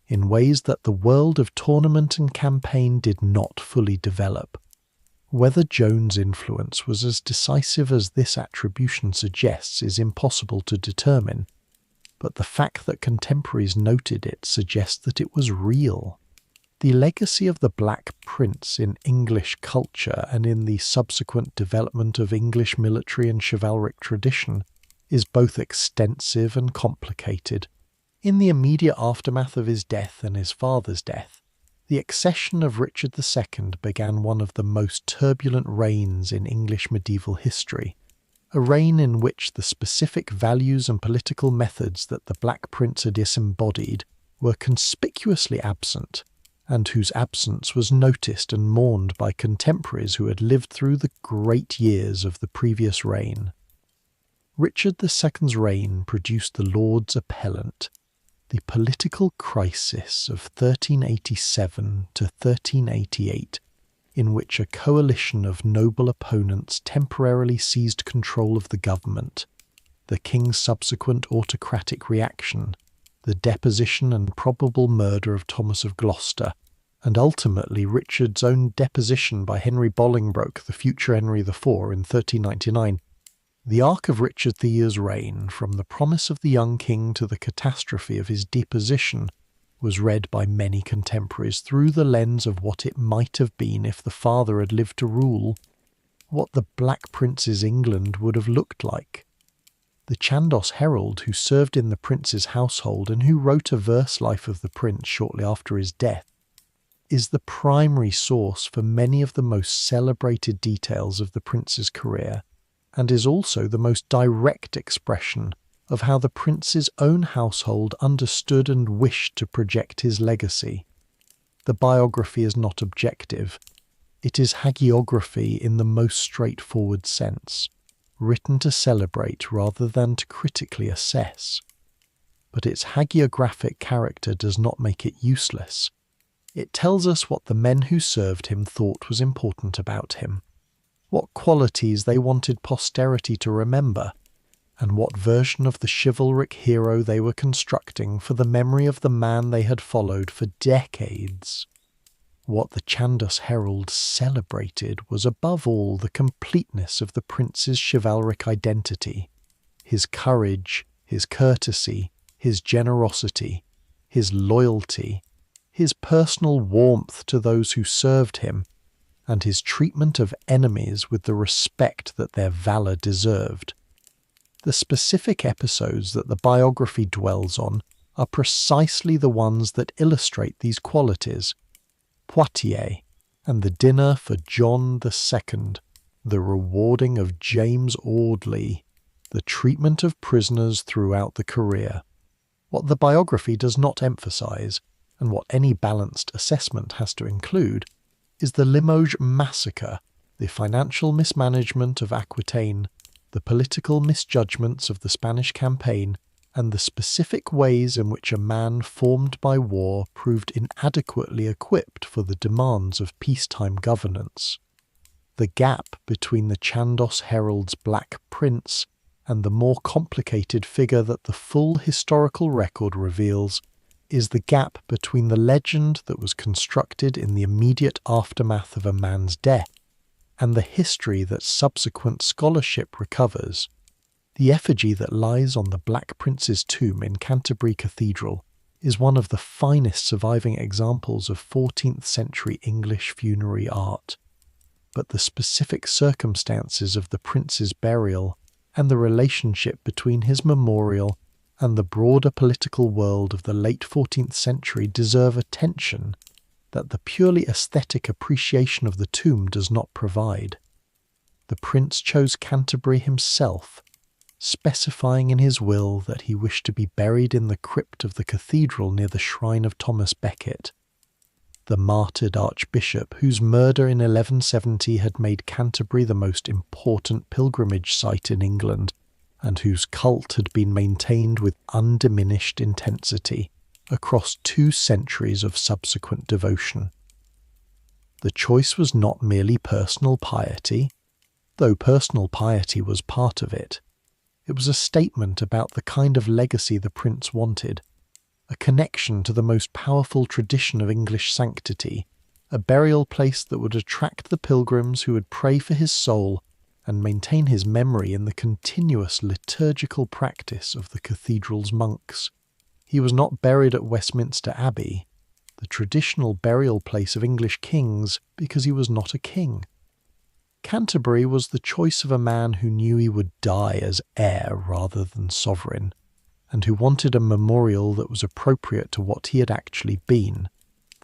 in ways that the world of tournament and campaign did not fully develop. Whether Joan's influence was as decisive as this attribution suggests is impossible to determine, but the fact that contemporaries noted it suggests that it was real. The legacy of the Black Prince in English culture and in the subsequent development of English military and chivalric tradition is both extensive and complicated. In the immediate aftermath of his death and his father's death, the accession of Richard II began one of the most turbulent reigns in English medieval history, a reign in which the specific values and political methods that the Black Prince had disembodied were conspicuously absent, and whose absence was noticed and mourned by contemporaries who had lived through the great years of the previous reign. Richard II's reign produced the Lords Appellant, the political crisis of 1387 to 1388, in which a coalition of noble opponents temporarily seized control of the government, the king's subsequent autocratic reaction, the deposition and probable murder of Thomas of Gloucester, and ultimately Richard's own deposition by Henry Bolingbroke, the future Henry IV, in 1399, the arc of Richard III's reign, from the promise of the young king to the catastrophe of his deposition, was read by many contemporaries through the lens of what it might have been if the father had lived to rule, what the Black Prince's England would have looked like. The Chandos Herald, who served in the prince's household and who wrote a verse life of the prince shortly after his death, is the primary source for many of the most celebrated details of the prince's career, and is also the most direct expression of how the prince's own household understood and wished to project his legacy. The biography is not objective. It is hagiography in the most straightforward sense, written to celebrate rather than to critically assess. But its hagiographic character does not make it useless. It tells us what the men who served him thought was important about him, what qualities they wanted posterity to remember, and what version of the chivalric hero they were constructing for the memory of the man they had followed for decades. What the Chandos Herald celebrated was above all the completeness of the prince's chivalric identity, his courage, his courtesy, his generosity, his loyalty, his personal warmth to those who served him, and his treatment of enemies with the respect that their valour deserved. The specific episodes that the biography dwells on are precisely the ones that illustrate these qualities. Poitiers, and the dinner for John II, the rewarding of James Audley, the treatment of prisoners throughout the career. What the biography does not emphasize, and what any balanced assessment has to include, is the Limoges massacre, the financial mismanagement of Aquitaine, the political misjudgments of the Spanish campaign, and the specific ways in which a man formed by war proved inadequately equipped for the demands of peacetime governance. The gap between the Chandos Herald's Black Prince and the more complicated figure that the full historical record reveals is the gap between the legend that was constructed in the immediate aftermath of a man's death and the history that subsequent scholarship recovers. The effigy that lies on the Black Prince's tomb in Canterbury Cathedral is one of the finest surviving examples of 14th-century English funerary art. But the specific circumstances of the prince's burial and the relationship between his memorial and the broader political world of the late 14th century deserve attention that the purely aesthetic appreciation of the tomb does not provide. The prince chose Canterbury himself, specifying in his will that he wished to be buried in the crypt of the cathedral near the shrine of Thomas Becket, the martyred archbishop whose murder in 1170 had made Canterbury the most important pilgrimage site in England, and whose cult had been maintained with undiminished intensity across 2 centuries of subsequent devotion. The choice was not merely personal piety, though personal piety was part of it. It was a statement about the kind of legacy the prince wanted, a connection to the most powerful tradition of English sanctity, a burial place that would attract the pilgrims who would pray for his soul and maintain his memory in the continuous liturgical practice of the cathedral's monks. He was not buried at Westminster Abbey, the traditional burial place of English kings, because he was not a king. Canterbury was the choice of a man who knew he would die as heir rather than sovereign, and who wanted a memorial that was appropriate to what he had actually been,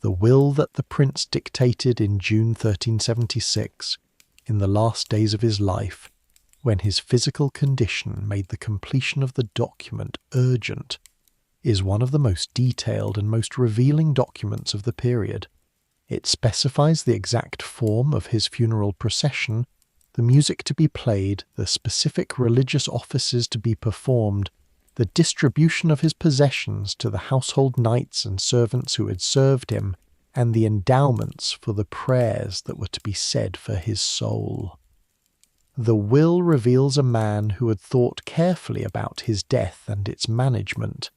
the will that the prince dictated in June 1376, in the last days of his life, when his physical condition made the completion of the document urgent, is one of the most detailed and most revealing documents of the period. It specifies the exact form of his funeral procession, the music to be played, the specific religious offices to be performed, the distribution of his possessions to the household knights and servants who had served him, and the endowments for the prayers that were to be said for his soul. The will reveals a man who had thought carefully about his death and its management,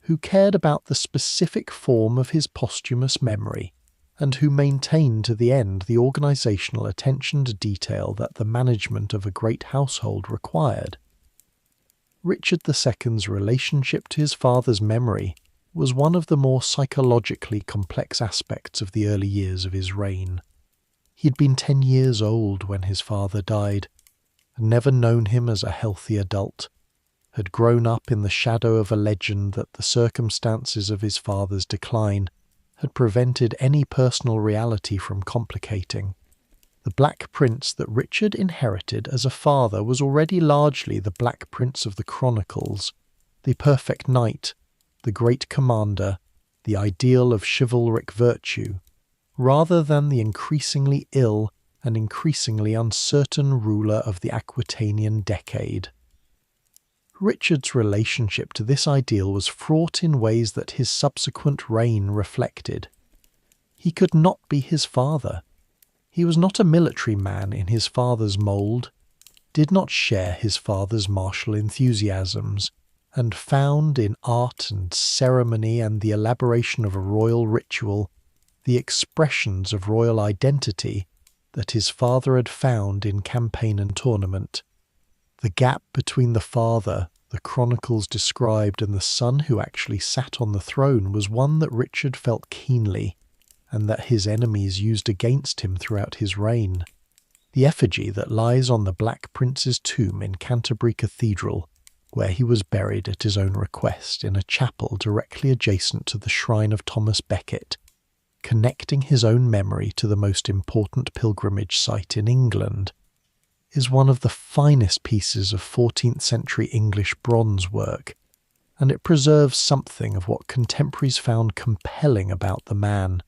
who cared about the specific form of his posthumous memory, and who maintained to the end the organisational attention to detail that the management of a great household required. Richard II's relationship to his father's memory was one of the more psychologically complex aspects of the early years of his reign. He had been 10 years old when his father died, had never known him as a healthy adult, had grown up in the shadow of a legend that the circumstances of his father's decline had prevented any personal reality from complicating. The Black Prince that Richard inherited as a father was already largely the Black Prince of the Chronicles, the perfect knight, the great commander, the ideal of chivalric virtue, rather than the increasingly ill and increasingly uncertain ruler of the Aquitanian decade. Richard's relationship to this ideal was fraught in ways that his subsequent reign reflected. He could not be his father. He was not a military man in his father's mould, did not share his father's martial enthusiasms, and found in art and ceremony and the elaboration of a royal ritual the expressions of royal identity that his father had found in campaign and tournament. The gap between the father the chronicles described and the son who actually sat on the throne was one that Richard felt keenly, and that his enemies used against him throughout his reign. The effigy that lies on the Black Prince's tomb in Canterbury Cathedral, where he was buried at his own request in a chapel directly adjacent to the shrine of Thomas Becket, connecting his own memory to the most important pilgrimage site in England, is one of the finest pieces of 14th-century English bronze work, and it preserves something of what contemporaries found compelling about the man.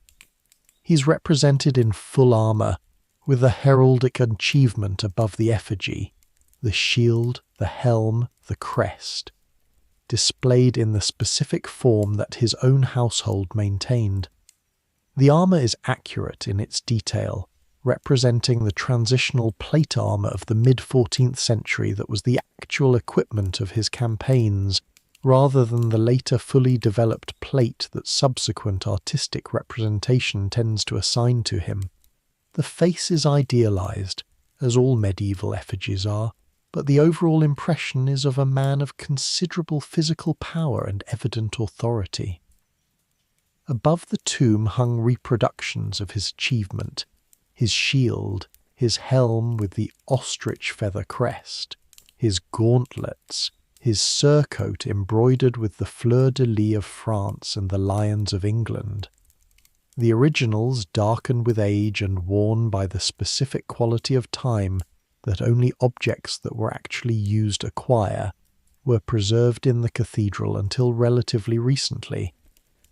He's represented in full armour, with the heraldic achievement above the effigy, the shield, the helm, the crest, displayed in the specific form that his own household maintained. The armour is accurate in its detail, representing the transitional plate armour of the mid-14th century that was the actual equipment of his campaigns, rather than the later fully developed plate that subsequent artistic representation tends to assign to him. The face is idealised, as all medieval effigies are, but the overall impression is of a man of considerable physical power and evident authority. Above the tomb hung reproductions of his achievement, his shield, his helm with the ostrich feather crest, his gauntlets, his surcoat embroidered with the fleur-de-lis of France and the lions of England. The originals, darkened with age and worn by the specific quality of time that only objects that were actually used acquire, were preserved in the cathedral until relatively recently,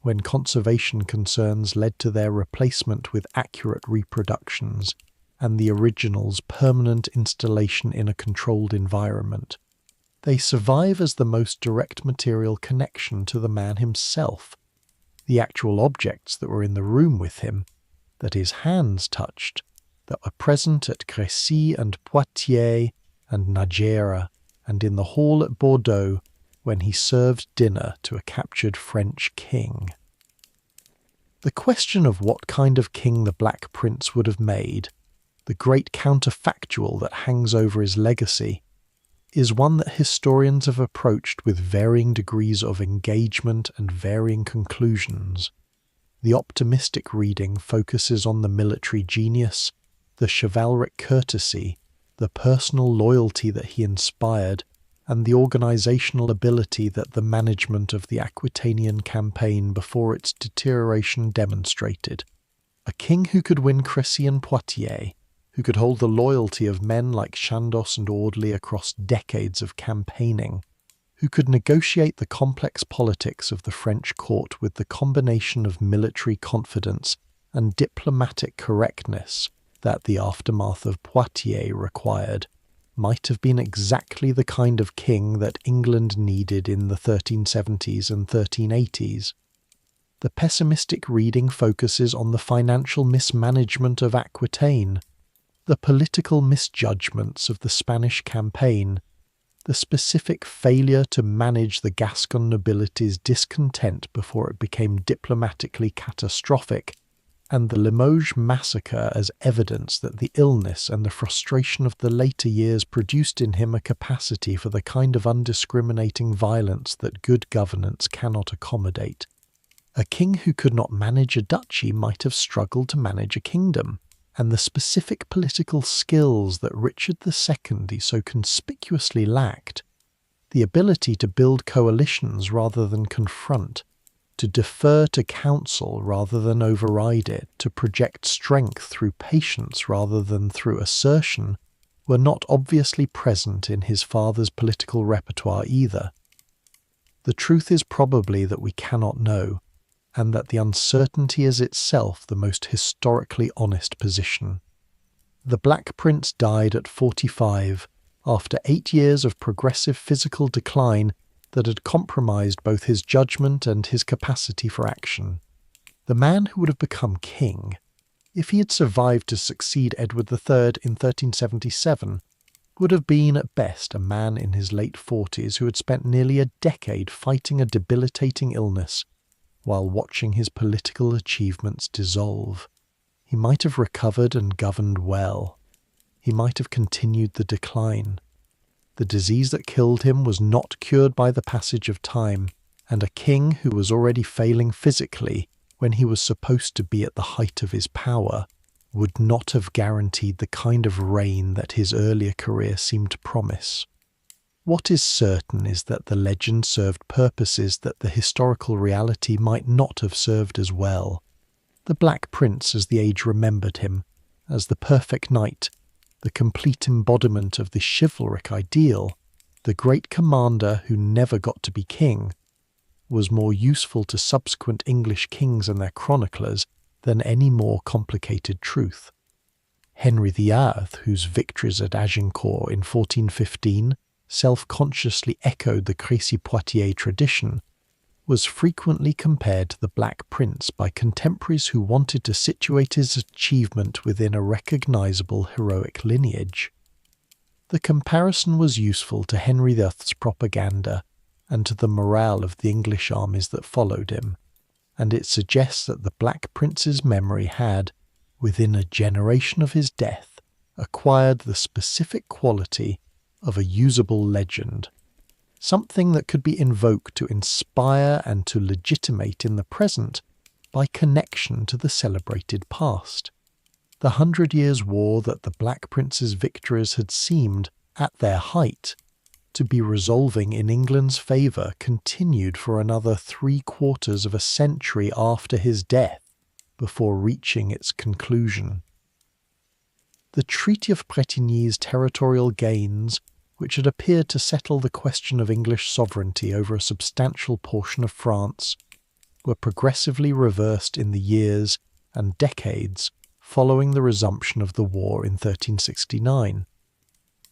when conservation concerns led to their replacement with accurate reproductions and the original's permanent installation in a controlled environment. They survive as the most direct material connection to the man himself, the actual objects that were in the room with him, that his hands touched, that were present at Crécy and Poitiers and Najera, and in the hall at Bordeaux when he served dinner to a captured French king. The question of what kind of king the Black Prince would have made, the great counterfactual that hangs over his legacy, is one that historians have approached with varying degrees of engagement and varying conclusions. The optimistic reading focuses on the military genius, the chivalric courtesy, the personal loyalty that he inspired, and the organisational ability that the management of the Aquitanian campaign before its deterioration demonstrated. A king who could win Crécy and Poitiers, who could hold the loyalty of men like Chandos and Audley across decades of campaigning, who could negotiate the complex politics of the French court with the combination of military confidence and diplomatic correctness that the aftermath of Poitiers required, might have been exactly the kind of king that England needed in the 1370s and 1380s. The pessimistic reading focuses on the financial mismanagement of Aquitaine, the political misjudgments of the Spanish campaign, the specific failure to manage the Gascon nobility's discontent before it became diplomatically catastrophic, and the Limoges massacre as evidence that the illness and the frustration of the later years produced in him a capacity for the kind of undiscriminating violence that good governance cannot accommodate. A king who could not manage a duchy might have struggled to manage a kingdom, and the specific political skills that Richard II so conspicuously lacked, the ability to build coalitions rather than confront, to defer to counsel rather than override it, to project strength through patience rather than through assertion, were not obviously present in his father's political repertoire either. The truth is probably that we cannot know, and that the uncertainty is itself the most historically honest position. The Black Prince died at 45, after 8 years of progressive physical decline that had compromised both his judgment and his capacity for action. The man who would have become king, if he had survived to succeed Edward III in 1377, would have been at best a man in his late 40s who had spent nearly a decade fighting a debilitating illness, while watching his political achievements dissolve. He might have recovered and governed well. He might have continued the decline. The disease that killed him was not cured by the passage of time, and a king who was already failing physically when he was supposed to be at the height of his power would not have guaranteed the kind of reign that his earlier career seemed to promise. What is certain is that the legend served purposes that the historical reality might not have served as well. The Black Prince, as the age remembered him, as the perfect knight, the complete embodiment of the chivalric ideal, the great commander who never got to be king, was more useful to subsequent English kings and their chroniclers than any more complicated truth. Henry VIII, whose victories at Agincourt in 1415 self-consciously echoed the Crécy-Poitiers tradition, was frequently compared to the Black Prince by contemporaries who wanted to situate his achievement within a recognisable heroic lineage. The comparison was useful to Henry VIII's propaganda and to the morale of the English armies that followed him, and it suggests that the Black Prince's memory had, within a generation of his death, acquired the specific quality of a usable legend, something that could be invoked to inspire and to legitimate in the present by connection to the celebrated past. The 100 Years' War that the Black Prince's victories had seemed, at their height, to be resolving in England's favour continued for another 3/4 of a century after his death, before reaching its conclusion. The Treaty of Bretigny's territorial gains, which had appeared to settle the question of English sovereignty over a substantial portion of France, were progressively reversed in the years and decades following the resumption of the war in 1369.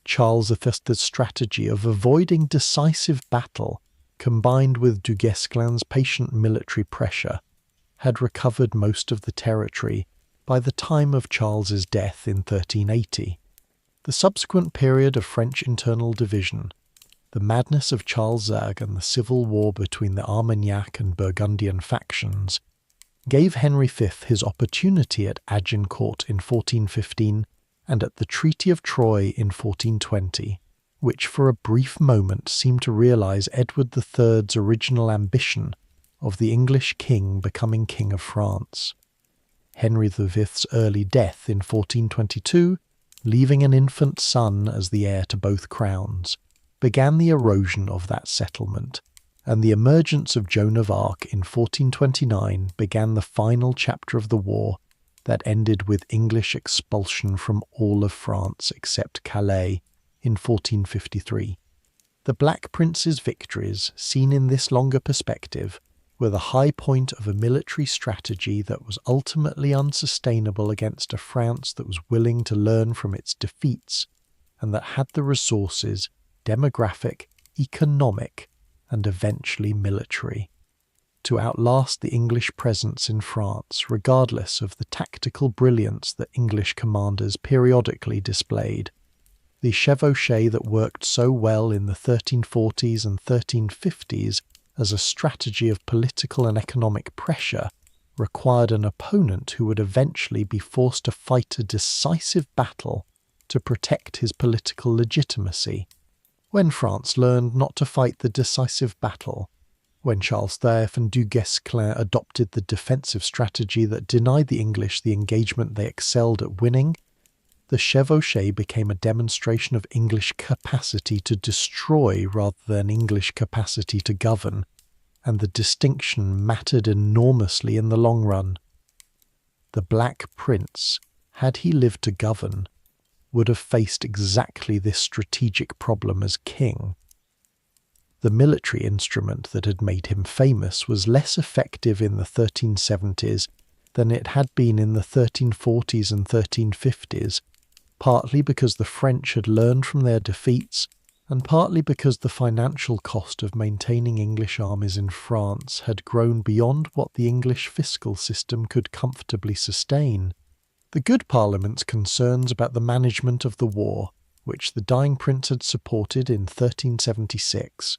Charles V's strategy of avoiding decisive battle, combined with Du Guesclin's patient military pressure, had recovered most of the territory by the time of Charles's death in 1380. The subsequent period of French internal division, the madness of Charles Zague and the civil war between the Armagnac and Burgundian factions, gave Henry V his opportunity at Agincourt in 1415 and at the Treaty of Troyes in 1420, which for a brief moment seemed to realise Edward III's original ambition of the English king becoming King of France. Henry V's early death in 1422, leaving an infant son as the heir to both crowns, began the erosion of that settlement, and the emergence of Joan of Arc in 1429 began the final chapter of the war that ended with English expulsion from all of France except Calais in 1453. The Black Prince's victories, seen in this longer perspective, were the high point of a military strategy that was ultimately unsustainable against a France that was willing to learn from its defeats and that had the resources, demographic, economic, and eventually military, to outlast the English presence in France, regardless of the tactical brilliance that English commanders periodically displayed. The chevauchée that worked so well in the 1340s and 1350s as a strategy of political and economic pressure required an opponent who would eventually be forced to fight a decisive battle to protect his political legitimacy. When France learned not to fight the decisive battle, when Charles V and Du Guesclin adopted the defensive strategy that denied the English the engagement they excelled at winning, the chevauchée became a demonstration of English capacity to destroy rather than English capacity to govern, and the distinction mattered enormously in the long run. The Black Prince, had he lived to govern, would have faced exactly this strategic problem as king. The military instrument that had made him famous was less effective in the 1370s than it had been in the 1340s and 1350s, partly because the French had learned from their defeats, and partly because the financial cost of maintaining English armies in France had grown beyond what the English fiscal system could comfortably sustain. The good Parliament's concerns about the management of the war, which the dying prince had supported in 1376,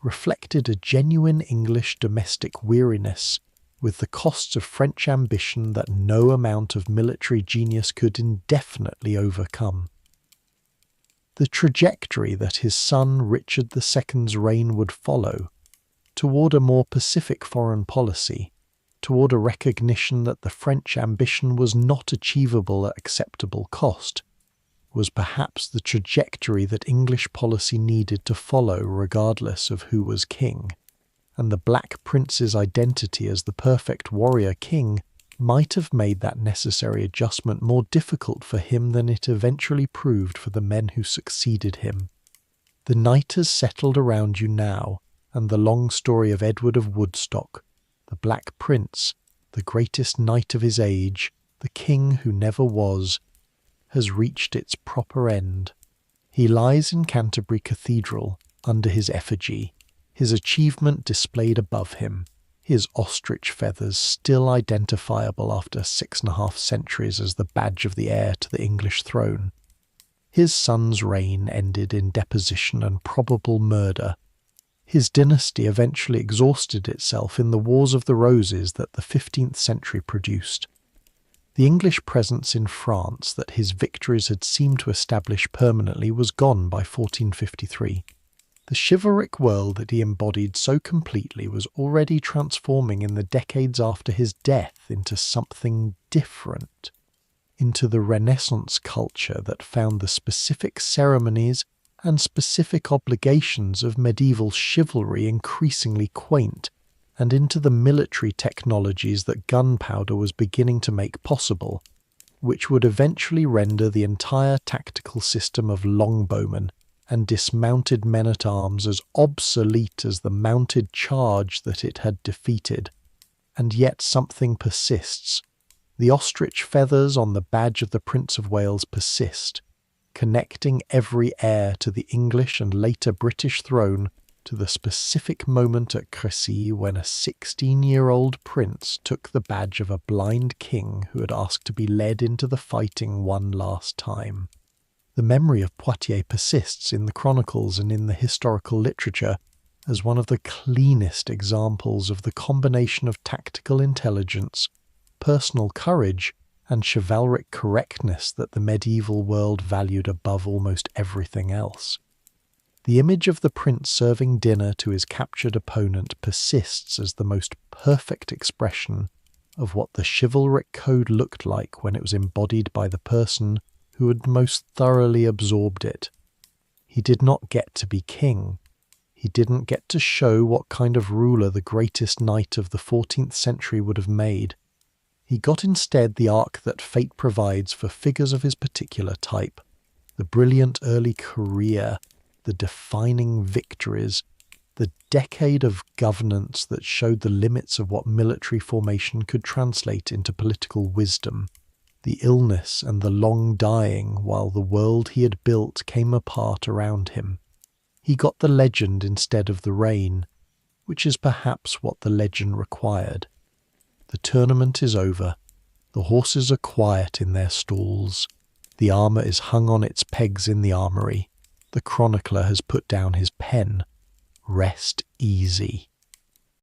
reflected a genuine English domestic weariness with the costs of French ambition that no amount of military genius could indefinitely overcome. The trajectory that his son Richard II's reign would follow, toward a more pacific foreign policy, toward a recognition that the French ambition was not achievable at acceptable cost, was perhaps the trajectory that English policy needed to follow regardless of who was king, and the Black Prince's identity as the perfect warrior king might have made that necessary adjustment more difficult for him than it eventually proved for the men who succeeded him. The night has settled around you now, and the long story of Edward of Woodstock, the Black Prince, the greatest knight of his age, the king who never was, has reached its proper end. He lies in Canterbury Cathedral under his effigy, his achievement displayed above him, his ostrich feathers still identifiable after 6.5 centuries as the badge of the heir to the English throne. His son's reign ended in deposition and probable murder. His dynasty eventually exhausted itself in the Wars of the Roses that the 15th century produced. The English presence in France that his victories had seemed to establish permanently was gone by 1453. The chivalric world that he embodied so completely was already transforming in the decades after his death into something different, into the Renaissance culture that found the specific ceremonies and specific obligations of medieval chivalry increasingly quaint, and into the military technologies that gunpowder was beginning to make possible, which would eventually render the entire tactical system of longbowmen and dismounted men-at-arms as obsolete as the mounted charge that it had defeated. And yet something persists. The ostrich feathers on the badge of the Prince of Wales persist, connecting every heir to the English and later British throne to the specific moment at Crécy when a 16-year-old prince took the badge of a blind king who had asked to be led into the fighting one last time. The memory of Poitiers persists in the chronicles and in the historical literature as one of the cleanest examples of the combination of tactical intelligence, personal courage, and chivalric correctness that the medieval world valued above almost everything else. The image of the prince serving dinner to his captured opponent persists as the most perfect expression of what the chivalric code looked like when it was embodied by the person who had most thoroughly absorbed it. He did not get to be king. He didn't get to show what kind of ruler the greatest knight of the 14th century would have made. He got instead the arc that fate provides for figures of his particular type, the brilliant early career, the defining victories, the decade of governance that showed the limits of what military formation could translate into political wisdom, the illness and the long dying while the world he had built came apart around him. He got the legend instead of the reign, which is perhaps what the legend required. The tournament is over. The horses are quiet in their stalls. The armour is hung on its pegs in the armoury. The chronicler has put down his pen. Rest easy.